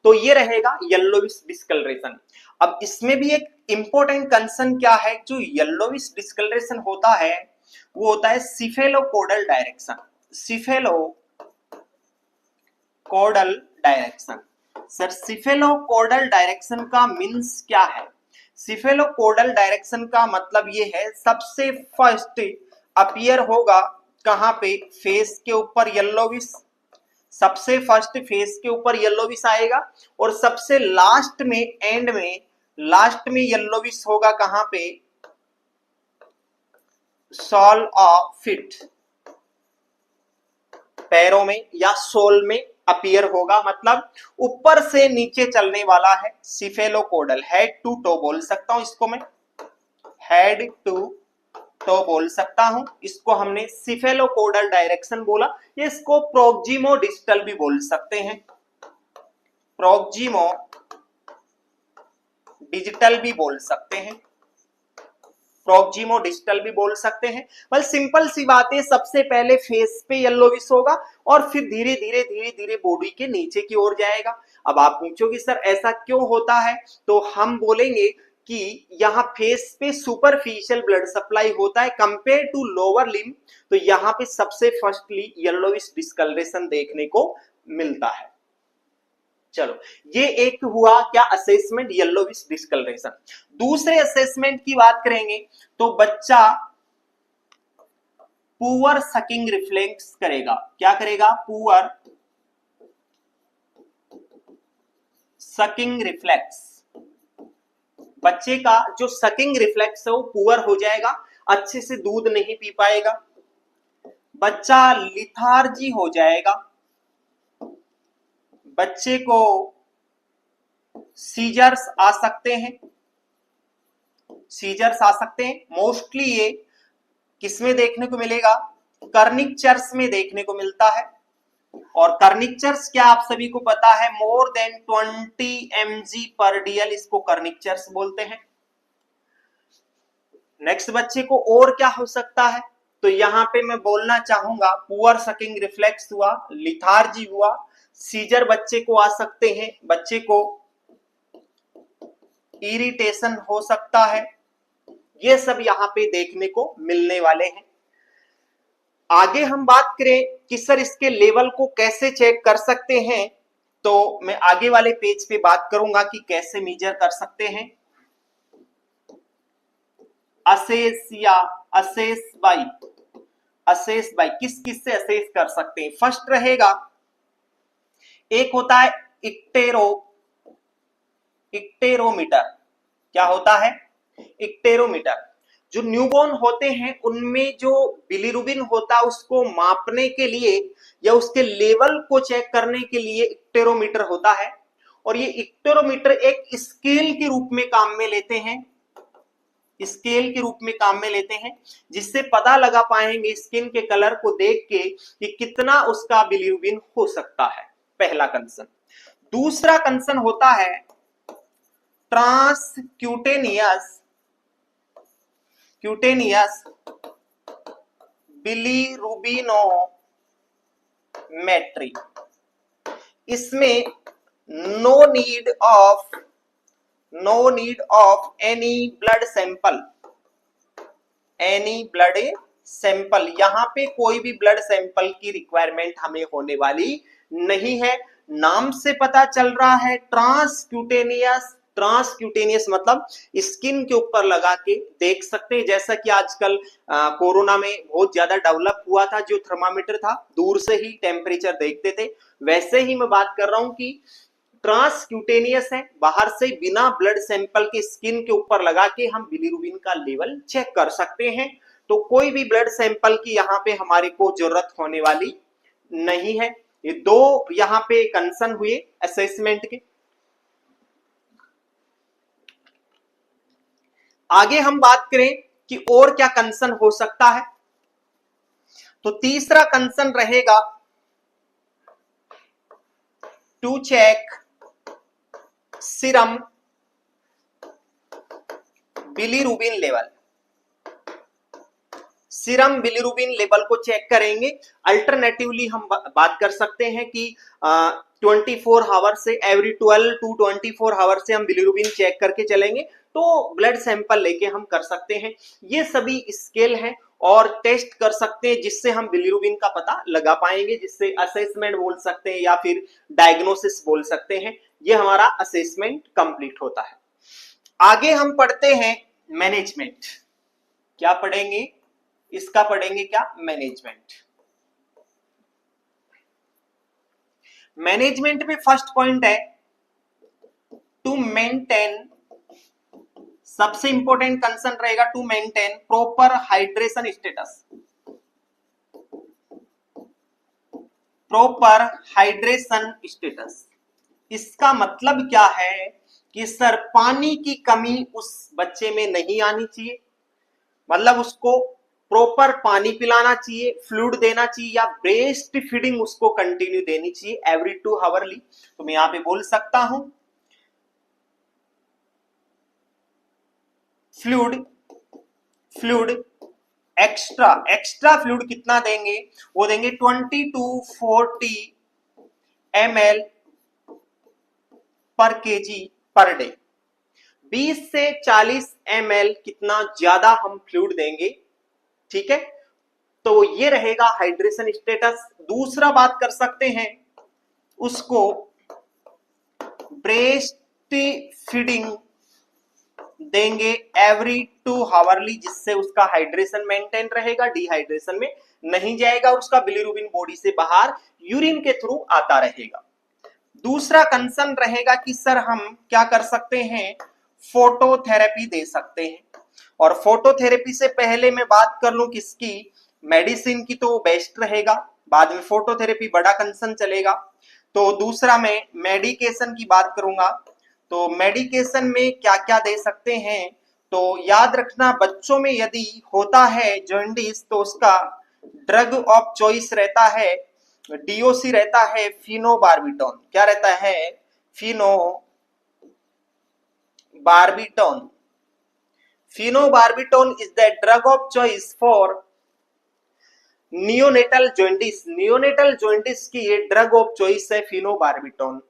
तो ये रहेगा येलोविश डिस्कलरेशन। अब इसमें भी एक इंपॉर्टेंट कंसर्न क्या है, जो येलोविश डिस्कलरेशन होता है वो होता है सिफेलोकोडल डायरेक्शन। सिफेलोकोडल डायरेक्शन, सर सिफेलोकोडल डायरेक्शन का मीन्स क्या है, सिफेलोकोडल डायरेक्शन का मतलब ये है सबसे फर्स्ट अपीयर होगा कहां पे, फेस के ऊपर येलोविश, सबसे फर्स्ट फेस के ऊपर येलोविश आएगा और सबसे लास्ट में एंड में लास्ट में येलोविश होगा कहां पे, सॉल ऑफ फीट, पैरों में या सोल में अपीयर होगा, मतलब ऊपर से नीचे चलने वाला है सिफेलोकोडल, हेड टू टो बोल सकता हूं इसको मैं, हेड टू टो बोल सकता हूं, इसको हमने सिफेलोकोडल डायरेक्शन बोला। ये इसको प्रोक्सिमो डिस्टल भी बोल सकते हैं, प्रोक्सिमो डिजिटल भी बोल सकते हैं, प्रोक्सिमो डिजिटल भी बोल सकते हैं। बस सिंपल सी बात है, सबसे पहले फेस पे येलोविश होगा और फिर धीरे धीरे बॉडी के नीचे की ओर जाएगा। अब आप पूछोगे सर ऐसा क्यों होता है, तो हम बोलेंगे कि यहाँ फेस पे सुपरफिशियल ब्लड सप्लाई होता है कंपेयर टू लोअर लिम्ब, तो यहाँ पे सबसे फर्स्टली येलोविश डिस्कलरेशन देखने को मिलता है। चलो ये एक हुआ क्या, असेसमेंट येलोविश डिस्कलरेशन। दूसरे असेसमेंट की बात करेंगे तो बच्चा पुअर सकिंग रिफ्लेक्स करेगा, क्या करेगा, पुअर सकिंग रिफ्लेक्स, बच्चे का जो सकिंग रिफ्लेक्स है वो पुअर हो जाएगा, अच्छे से दूध नहीं पी पाएगा, बच्चा लिथार्जी हो जाएगा, बच्चे को सीजर्स आ सकते हैं, सीजर्स आ सकते हैं। मोस्टली ये किसमें देखने को मिलेगा? कर्निक्चर्स में देखने को मिलता है। और कर्निक्चर्स क्या आप सभी को पता है? मोर देन 20 mg पर DL, इसको कर्निक्चर्स बोलते हैं। नेक्स्ट बच्चे को और क्या हो सकता है? तो यहां पे मैं बोलना चाहूंगा पुअर सकिंग रिफ्लेक्स हुआ, लिथार्जी हुआ, सीजर बच्चे को आ सकते हैं, बच्चे को इरिटेशन हो सकता है। ये सब यहां पे देखने को मिलने वाले हैं। आगे हम बात करें कि सर इसके लेवल को कैसे चेक कर सकते हैं, तो मैं आगे वाले पेज पे बात करूंगा कि कैसे मेजर कर सकते हैं। असेस या असेस बाई किस किस से असेस कर सकते हैं? फर्स्ट रहेगा, एक होता है इक्टेरोमीटर। क्या होता है? इक्टेरोमीटर। जो न्यूबॉर्न होते हैं उनमें जो बिलीरुबिन होता है उसको मापने के लिए या उसके लेवल को चेक करने के लिए इक्टेरोमीटर होता है। और ये इक्टेरोमीटर एक स्केल के रूप में काम में लेते हैं, जिससे पता लगा पाएंगे स्किन के कलर को देख के कि कितना उसका बिलीरुबिन हो सकता है। पहला कंसर्न। दूसरा कंसर्न होता है क्यूटेनियस बिलीरुबिनोमेट्री। इसमें no need of any blood sample. यहां पे कोई भी ब्लड सैंपल की रिक्वायरमेंट हमें होने वाली नहीं है। नाम से पता चल रहा है ट्रांसक्यूटेनियस मतलब स्किन के ऊपर लगा के देख सकते हैं। जैसा कि आजकल कोरोना में बहुत ज्यादा डेवलप हुआ था, जो थर्मामीटर था दूर से ही टेम्परेचर देखते थे, वैसे ही मैं बात कर रहा हूं कि ट्रांसक्यूटेनियस है, बाहर से बिना ब्लड सैंपल के स्किन के ऊपर लगा के हम बिलीरुबिन का लेवल चेक कर सकते हैं। तो कोई भी ब्लड सैंपल की यहाँ पे हमारे को जरूरत होने वाली नहीं है। ये दो यहाँ पे कंसर्न हुए असेसमेंट के। आगे हम बात करें कि और क्या कंसर्न हो सकता है, तो तीसरा कंसर्न रहेगा to check serum bilirubin level. Serum bilirubin level को चेक करेंगे। अल्टरनेटिवली हम बात कर सकते हैं कि 24 आवर से एवरी 12 टू 24 आवर से हम बिलीरुबिन चेक करके चलेंगे, तो ब्लड सैंपल लेके हम कर सकते हैं। ये सभी स्केल हैं और टेस्ट कर सकते हैं जिससे हम बिलीरुबिन का पता लगा पाएंगे, जिससे असेसमेंट बोल सकते हैं या फिर डायग्नोसिस बोल सकते हैं। ये हमारा असेसमेंट कंप्लीट होता है। आगे हम पढ़ते हैं मैनेजमेंट। क्या पढ़ेंगे? इसका पढ़ेंगे क्या? मैनेजमेंट। मैनेजमेंट में फर्स्ट पॉइंट है टू मेंटेन, सबसे इंपॉर्टेंट कंसर्न रहेगा to maintain proper hydration status. Proper hydration status, इसका मतलब क्या है कि सर पानी की कमी उस बच्चे में नहीं आनी चाहिए, मतलब उसको प्रॉपर पानी पिलाना चाहिए, फ्लूइड देना चाहिए या ब्रेस्ट फीडिंग उसको कंटिन्यू देनी चाहिए एवरी 2 आवर्ली। तो मैं यहां पे बोल सकता हूं फ्लूइड एक्स्ट्रा फ्लूइड कितना देंगे? वो देंगे 20 to 40 ml पर केजी पर डे। 20 से 40 ml कितना ज्यादा हम फ्लूइड देंगे, ठीक है। तो ये रहेगा हाइड्रेशन स्टेटस। दूसरा बात कर सकते हैं उसको ब्रेस्ट फीडिंग देंगे एवरी 2 आवर्ली, जिससे उसका हाइड्रेशन मेंटेन रहेगा, डिहाइड्रेशन में नहीं जाएगा और उसका बिलीरुबिन बॉडी से बाहर यूरिन के थ्रू आता रहेगा। दूसरा कंसर्न रहेगा कि सर हम क्या कर सकते हैं? फोटोथेरेपी दे सकते हैं। और फोटोथेरेपी से पहले मैं बात कर लूं किसकी? मेडिसिन की, तो बेस्ट रहेगा, बाद में फोटोथेरेपी बड़ा कंसर्न चलेगा। तो दूसरा मैं मेडिकेशन की बात करूंगा। तो मेडिकेशन में क्या क्या दे सकते हैं? तो याद रखना, बच्चों में यदि होता है जॉन्डिस तो उसका ड्रग ऑफ चॉइस रहता है, डीओसी रहता है फिनोबार्बिटॉन। क्या रहता है? Phenobarbitone. Phenobarbitone is the drug of choice for neonatal jaundice. Neonatal jaundice की ये ड्रग ऑफ चॉइस है फिनोबार्बिटॉन।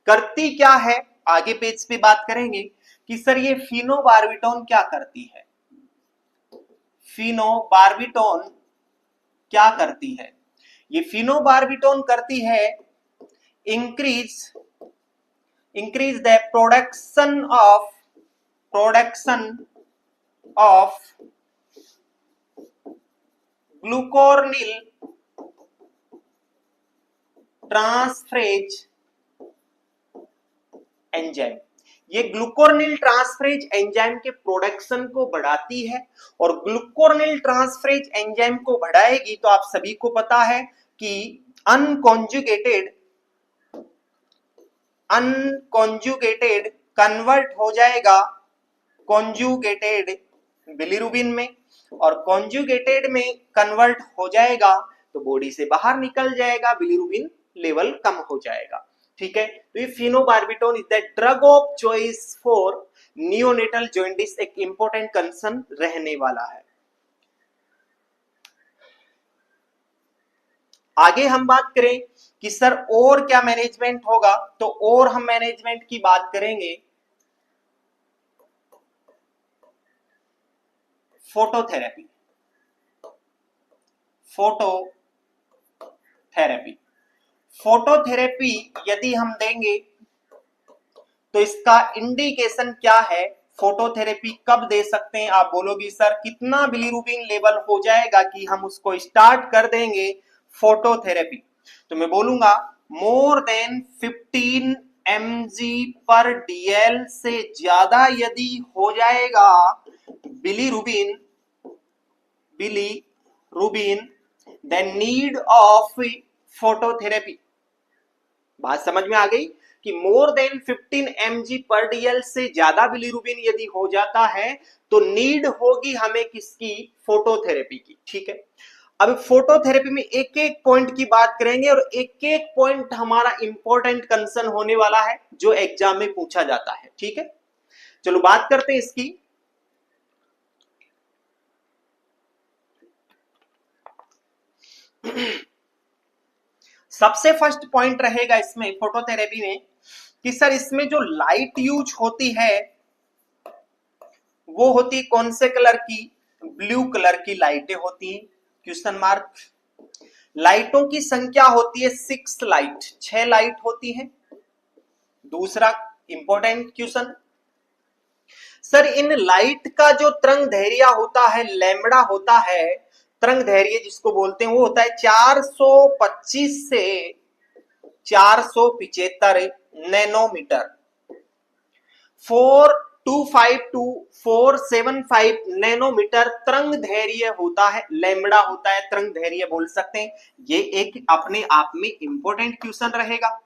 करती क्या है, आगे पेज पे बात करेंगे कि सर ये फिनोबार्बिटॉन क्या करती है। फिनोबार्बिटॉन क्या करती है? ये फिनोबार्बिटॉन करती है increase the production of glucuronyl transferase enzyme. ये ग्लूकोर्निल ट्रांसफरेज एंजाइम के प्रोडक्शन को बढ़ाती है, और ग्लूकोर्निल ट्रांसफरेज एंजाइम को बढ़ाएगी तो आप सभी को पता है कि अनकॉन्जुगेटेड कन्वर्ट हो जाएगा कॉन्जुगेटेड बिलिरुबिन में, और कॉन्जुगेटेड में कन्वर्ट हो जाएगा तो बॉडी से बाहर निकल जाएगा, बिलिरुबिन लेवल कम हो जाएगा। ठीक है, तो ये phenobarbitone is the drug of choice for neonatal jaundice, एक इंपॉर्टेंट कंसर्न रहने वाला है। आगे हम बात करें कि सर और क्या मैनेजमेंट होगा, तो और हम मैनेजमेंट की बात करेंगे फोटोथेरेपी। फोटोथेरेपी यदि हम देंगे तो इसका इंडिकेशन क्या है, फोटोथेरेपी कब दे सकते हैं? आप बोलोगे सर कितना बिलिरुबिन लेवल हो जाएगा कि हम उसको स्टार्ट कर देंगे फोटोथेरेपी? तो मैं बोलूंगा मोर देन 15 mg पर DL से ज्यादा यदि हो जाएगा bilirubin then need of phototherapy. बात समझ में आ गई कि मोर देन 15 mg पर DL से ज्यादा बिलिरुबिन यदि हो जाता है तो नीड होगी हमें किसकी? फोटोथेरेपी की। ठीक है, अब फोटोथेरेपी में एक एक पॉइंट की बात करेंगे, और एक एक पॉइंट हमारा इंपॉर्टेंट कंसर्न होने वाला है जो एग्जाम में पूछा जाता है। ठीक है, चलो बात करते हैं इसकी। सबसे फर्स्ट पॉइंट रहेगा इसमें फोटोथेरेपी में कि सर इसमें जो लाइट यूज होती है वो होती कौन से कलर की? ब्लू कलर की लाइटें होती हैं। Question mark. लाइटों की संख्या होती है 6 लाइट, 6 लाइट होती है। दूसरा important question, sir in light का जो तरंग दैर्घ्य होता है, लैम्बडा होता है, तरंग दैर्घ्य जिसको बोलते हैं, वो होता है 425 से 475 नैनोमीटर। 425 टू 475 नैनोमीटर तरंग दैर्घ्य होता है, लैम्बडा होता है, तरंग दैर्घ्य बोल सकते हैं। ये एक अपने आप में इंपॉर्टेंट क्वेश्चन रहेगा।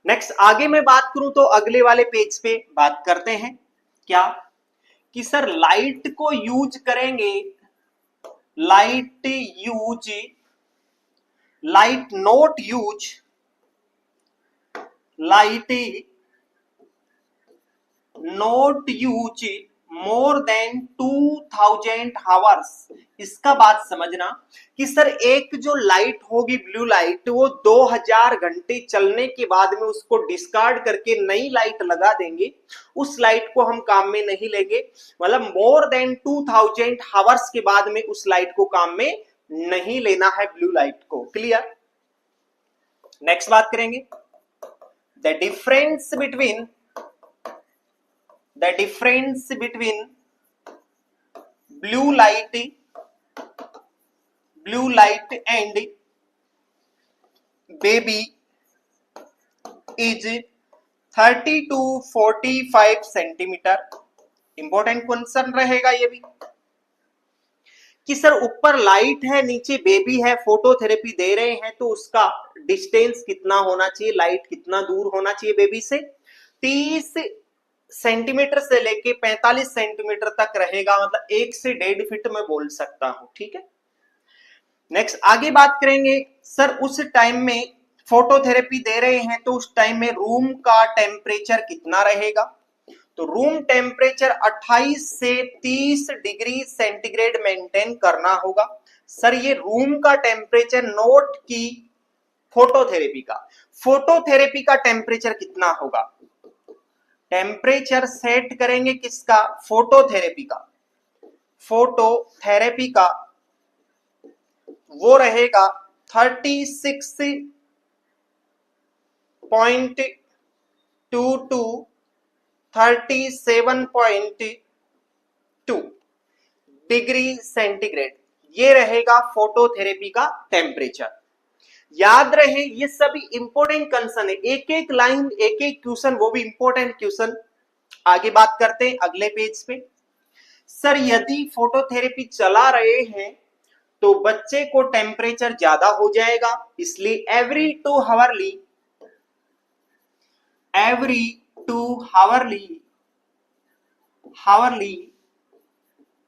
नेक्स्ट आगे मैं बात करूं तो अगले वाले पेज पे बात करते हैं क्या कि सर लाइट को यूज करेंगे, light not use more than 2000 hours. इसका बात समझना कि सर एक जो लाइट होगी ब्लू लाइट, वो 2000 घंटे चलने के बाद में उसको डिस्कार्ड करके नई लाइट लगा देंगे, उस लाइट को हम काम में नहीं लेंगे। मतलब मोर देन 2000 आवर्स के बाद में उस लाइट को काम में नहीं लेना है, ब्लू लाइट को। क्लियर? नेक्स्ट बात करेंगे the difference between blue light and baby is 30 to 45 centimetre. Important question रहेगा ये भी कि सर ऊपर लाइट है, नीचे बेबी है, फोटोथेरेपी दे रहे हैं, तो उसका डिस्टेंस कितना होना चाहिए, लाइट कितना दूर होना चाहिए बेबी से? 30 सेंटीमीटर से लेके 45 सेंटीमीटर तक रहेगा, मतलब 1 से 1.5 फीट मैं बोल सकता हूं। ठीक है, नेक्स्ट आगे बात करेंगे। सर उस टाइम में फोटोथेरेपी दे रहे हैं तो उस टाइम में रूम का टेम्परेचर कितना रहेगा? तो रूम टेम्परेचर 28 से 30 डिग्री सेंटीग्रेड मेंटेन करना होगा। सर ये रूम का टेम्परेचर नोट की फोटोथेरेपी का टेम्परेचर कितना होगा? टेम्परेचर सेट करेंगे किसका? फोटोथेरेपी का वो रहेगा 36.2 टू 37.2 डिग्री सेंटीग्रेड, ये रहेगा फोटोथेरेपी का टेम्परेचर। याद रहे ये सभी इंपॉर्टेंट कंसर्न है, एक एक लाइन एक एक क्वेश्चन, वो भी इंपॉर्टेंट क्वेश्चन। आगे बात करते हैं अगले पेज पे। सर यदि फोटोथेरेपी चला रहे हैं तो बच्चे को टेम्परेचर ज्यादा हो जाएगा, इसलिए एवरी टू हावरली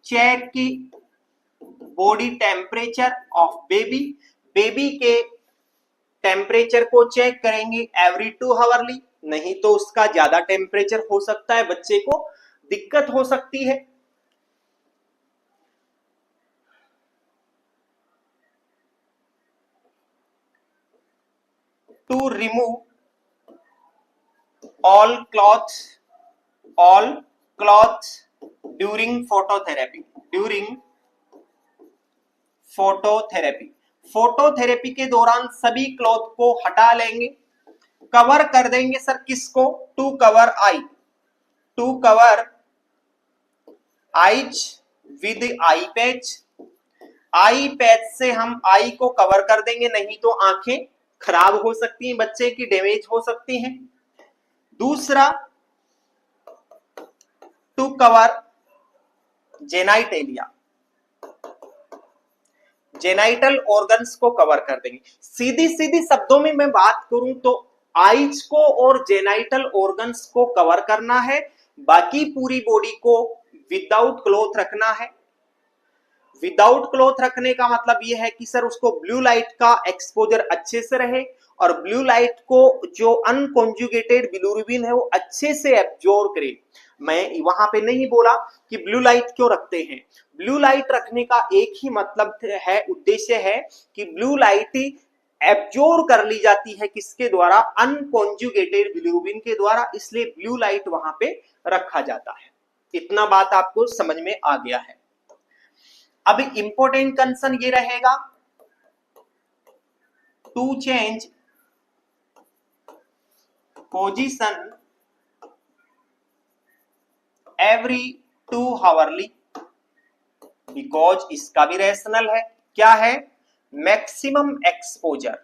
चेक की बॉडी टेम्परेचर ऑफ बेबी के टेम्परेचर को चेक करेंगे एवरी 2 हावरली, नहीं तो उसका ज्यादा टेम्परेचर हो सकता है, बच्चे को दिक्कत हो सकती है। To remove all cloths during phototherapy के दौरान सभी क्लॉथ को हटा लेंगे। कवर कर देंगे सर किसको? To cover eyes with eye patch से हम आई को कवर कर देंगे, नहीं तो आंखें खराब हो सकती हैं, बच्चे की डैमेज हो सकती हैं। दूसरा टू कवर जेनाइटल ऑर्गन्स को कवर कर देंगे। सीधी शब्दों में मैं बात करूं तो आईज को और जेनाइटल ऑर्गन्स को कवर करना है, बाकी पूरी बॉडी को विदाउट क्लॉथ रखना है। विदाउट क्लॉथ रखने का मतलब यह है कि सर उसको ब्लू लाइट का एक्सपोजर अच्छे से रहे और ब्लू लाइट को जो अनकॉन्जुगेटेड बिलिरुबिन है वो अच्छे से एब्जॉर्ब करे। मैं वहां पे नहीं बोला कि ब्लू लाइट क्यों रखते हैं, ब्लू लाइट रखने का एक ही मतलब है, उद्देश्य है कि ब्लू लाइट एब्जॉर्ब कर ली जाती है किसके द्वारा? अनकॉन्जुगेटेड बिलिरुबिन के द्वारा, इसलिए ब्लू लाइट वहां पे रखा जाता है। इतना बात आपको समझ में आ गया है। अब इंपॉर्टेंट कंसर्न ये रहेगा to change position every 2 hourly, because इसका भी रेशनल है। क्या है? मैक्सिमम एक्सपोजर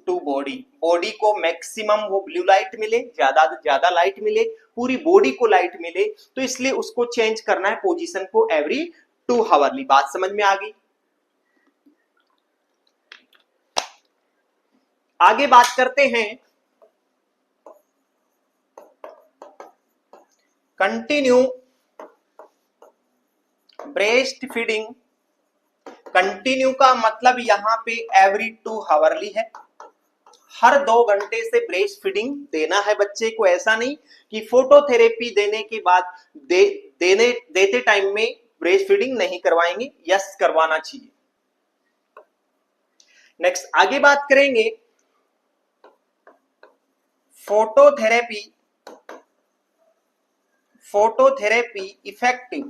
टू बॉडी को मैक्सिमम वो ब्लू लाइट मिले, ज्यादा लाइट मिले, पूरी बॉडी को लाइट मिले, तो इसलिए उसको चेंज करना है पोजीशन को एवरी 2 हावरली। बात समझ में आ गई? आगे बात करते हैं कंटिन्यू ब्रेस्ट फीडिंग। कंटिन्यू का मतलब यहां पे एवरी 2 हावरली है, हर 2 घंटे से ब्रेस्ट फीडिंग देना है बच्चे को। ऐसा नहीं कि फोटोथेरेपी देने के बाद देते टाइम में ब्रेस्ट फीडिंग नहीं करवाएंगे, यस करवाना चाहिए। नेक्स्ट आगे बात करेंगे phototherapy effective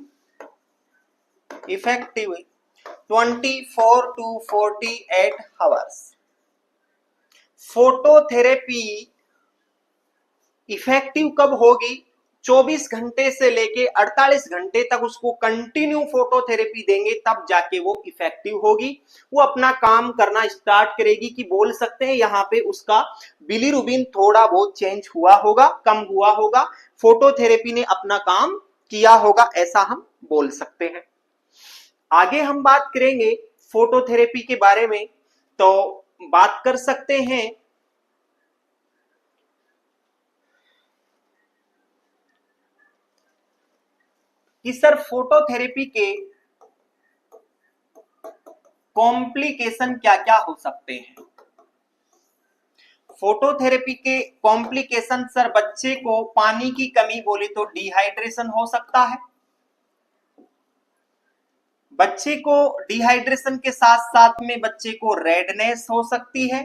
24 to 48 hours. Phototherapy effective कब होगी? 24 घंटे से लेके 48 घंटे तक उसको कंटिन्यू फोटोथेरेपी देंगे, तब जाके वो इफेक्टिव होगी। वो अपना काम करना स्टार्ट करेगी कि बोल सकते हैं यहाँ पे उसका बिलिरुबिन थोड़ा बहुत चेंज हुआ होगा, कम हुआ होगा, फोटोथेरेपी ने अपना काम किया होगा, ऐसा हम बोल सकते हैं। आगे हम बात करेंगे फोटोथेरेपी के बारे में। तो बात कर सकते हैं कि सर फोटोथेरेपी के कॉम्प्लिकेशन क्या क्या हो सकते हैं। फोटोथेरेपी के कॉम्प्लिकेशन सर, बच्चे को पानी की कमी बोले तो डिहाइड्रेशन हो सकता है। बच्चे को डिहाइड्रेशन के साथ साथ में बच्चे को रेडनेस हो सकती है।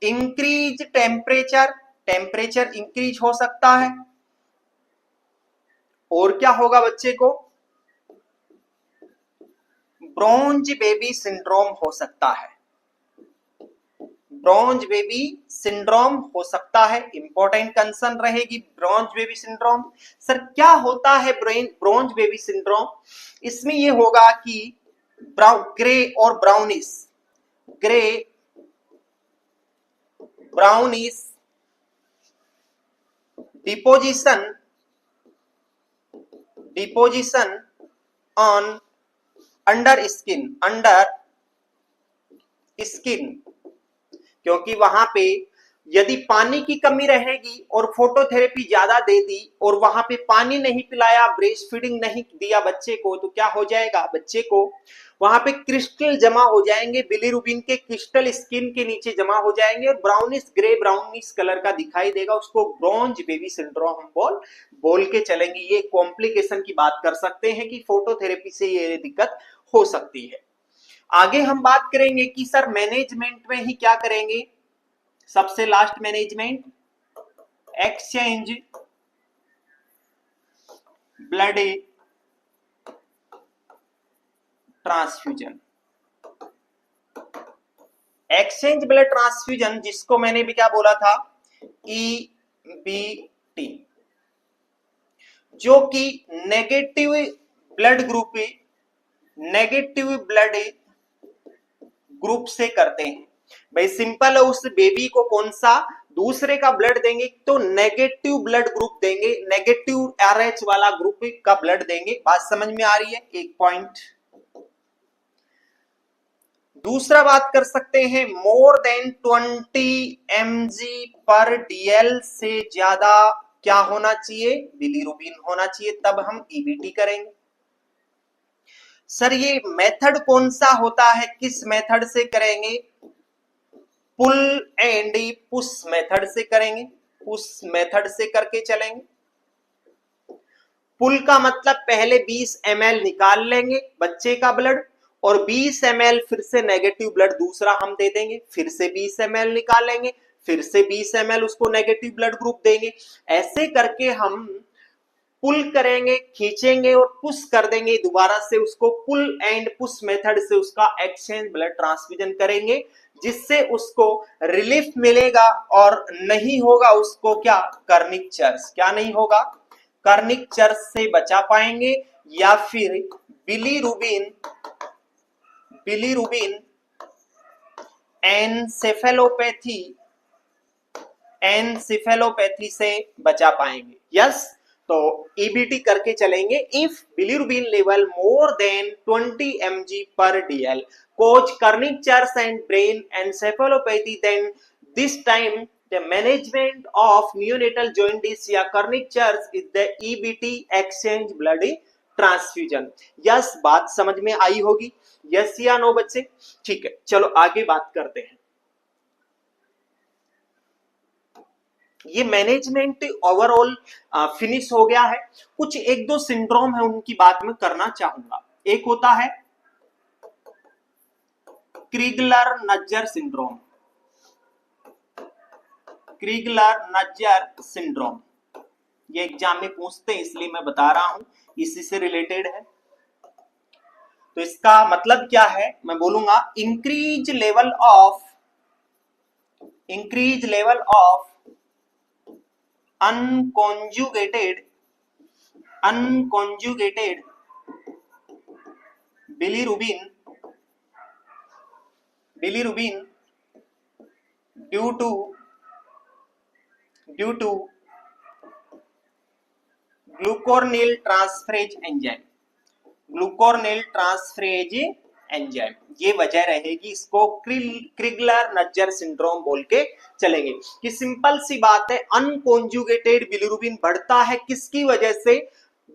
इंक्रीज टेम्परेचर, टेम्परेचर इंक्रीज हो सकता है। और क्या होगा बच्चे को? ब्रोंज बेबी सिंड्रोम हो सकता है। ब्रोंज बेबी सिंड्रोम हो सकता है, इंपॉर्टेंट कंसर्न रहेगी ब्रोंज बेबी सिंड्रोम। सर क्या होता है ब्रोंज बेबी सिंड्रोम? इसमें ये होगा कि ग्रे और brownish, grey brownish deposition on under skin, क्योंकि वहां पे यदि पानी की कमी रहेगी और फोटोथेरेपी ज्यादा दे दी और वहां पे पानी नहीं पिलाया, ब्रेस्ट फीडिंग नहीं दिया बच्चे को, तो क्या हो जाएगा? बच्चे को वहां पे क्रिस्टल जमा हो जाएंगे, बिलीरुबिन के क्रिस्टल स्किन के नीचे जमा हो जाएंगे और ब्राउनिश ग्रे ब्राउनिश कलर का दिखाई देगा। उसको ब्रोंज बेबी सिंड्रोम हम बोल के चलेंगे। ये कॉम्प्लिकेशन की बात कर सकते हैं कि फोटोथेरेपी से ये दिक्कत हो सकती है। आगे हम बात करेंगे कि सर मैनेजमेंट में ही क्या करेंगे। सबसे last management, exchange blood transfusion. Exchange blood transfusion जिसको मैंने भी क्या बोला था, EBT, जो कि नेगेटिव ब्लड ग्रुप से करते हैं। भाई सिंपल है, उस बेबी को कौन सा दूसरे का ब्लड देंगे तो नेगेटिव ब्लड ग्रुप देंगे, नेगेटिव RH वाला ग्रुप का ब्लड देंगे। बात समझ में आ रही है? एक पॉइंट। दूसरा बात कर सकते हैं, मोर देन 20 mg पर DL से ज्यादा क्या होना चाहिए? बिलीरुबिन होना चाहिए, तब हम EBT करेंगे। सर ये मेथड कौन सा होता है, किस मेथड से करेंगे? पुल एंड पुश मेथड से करेंगे, पुश मेथड से करके चलेंगे। पुल का मतलब पहले 20 ml निकाल लेंगे बच्चे का ब्लड और 20 ml फिर से नेगेटिव ब्लड दूसरा हम दे देंगे, फिर से 20 ml निकालेंगे, फिर से 20 ml उसको नेगेटिव ब्लड ग्रुप देंगे। ऐसे करके हम पुल करेंगे, खींचेंगे और पुश कर देंगे दोबारा से उसको। पुल एंड पुश मेथड से उसका एक्सचेंज ब्लड ट्रांसफ्यूजन करेंगे, जिससे उसको रिलीफ मिलेगा और नहीं होगा उसको क्या? कर्निकचर्स। क्या नहीं होगा? कर्निकचर्स से बचा पाएंगे या फिर बिलीरुबिन एनसेफेलोपैथी से बचा पाएंगे। यस, तो EBT करके चलेंगे। If bilirubin level more than 20 mg पर DL cause kernicterus and brain encephalopathy, then this time the management of neonatal jaundice या kernicterus is the EBT exchange blood transfusion. Yes, बात समझ में आई होगी? यस या नो बच्चे? ठीक है, चलो आगे बात करते हैं। ये मैनेजमेंट ओवरऑल फिनिश हो गया है। कुछ एक दो सिंड्रोम है उनकी बात मैं करना चाहूंगा। एक होता है क्रीगलर नज्जर सिंड्रोम, क्रीगलर नज्जर सिंड्रोम। ये एग्जाम में पूछते हैं इसलिए मैं बता रहा हूं, इसी से रिलेटेड है। तो इसका मतलब क्या है मैं बोलूंगा, increase level of unconjugated bilirubin due to glucuronyl transferase enzyme, glucuronyl transferase enzyme, ये वजह रहेगी। इसको क्रिगलर नज्जर सिंड्रोम बोल के चलेंगे कि सिंपल सी बात है, अनकॉन्जुगेटेड बिलिरुबिन बढ़ता है किसकी वजह से,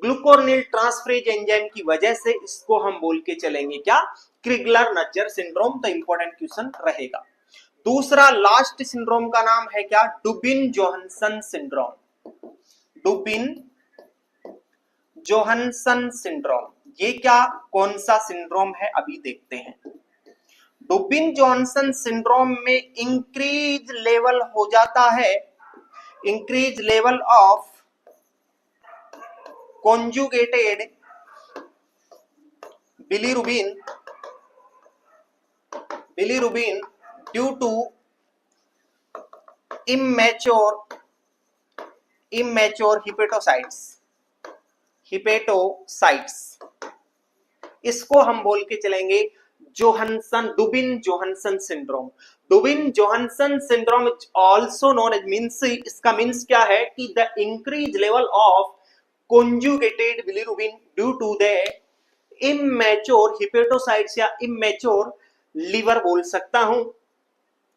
ग्लूकोनिल ट्रांसफरेज एंजाइम की वजह से। इसको हम बोल के चलेंगे क्या, क्रिगलर नज्जर सिंड्रोम। तो इंपॉर्टेंट क्वेश्चन रहेगा। दूसरा लास्ट सिंड्रोम का नाम है क्या, Dubin Johnson syndrome. Dubin Johnson syndrome, ये क्या कौन सा सिंड्रोम है अभी देखते हैं। डुबिन जोहानसन सिंड्रोम में इंक्रीज लेवल हो जाता है, increase level of conjugated bilirubin due to immature hepatocytes. इसको हम बोल के चलेंगे Dubin Johnson syndrome. Dubin Johnson syndrome is also known as, means इसका मींस क्या है कि the increase level of conjugated bilirubin due to the immature hepatocytes या इमेच्योर लीवर बोल सकता हूं।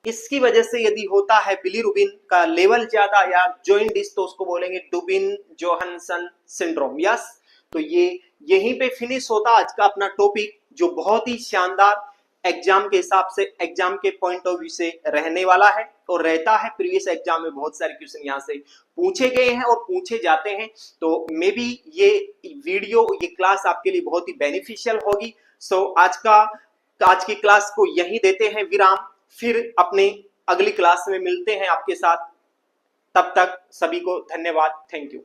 इसकी वजह से यदि होता है बिलिरुबिन का लेवल ज्यादा या जॉइंडिस, तो उसको बोलेंगे डुबिन जोहानसन सिंड्रोम। यस, तो ये यहीं पे फिनिश होता आज का अपना टॉपिक, जो बहुत ही शानदार एग्जाम के हिसाब से, एग्जाम के पॉइंट ऑफ व्यू से रहने वाला है और रहता है। प्रीवियस एग्जाम में बहुत सारे क्वेश्चन यहाँ से पूछे गए हैं और पूछे जाते हैं। तो मे बी ये वीडियो, ये क्लास आपके लिए बहुत ही बेनिफिशियल होगी। सो आज की क्लास को यहीं देते हैं विराम, फिर अपने अगली क्लास में मिलते हैं आपके साथ। तब तक सभी को धन्यवाद, थैंक यू।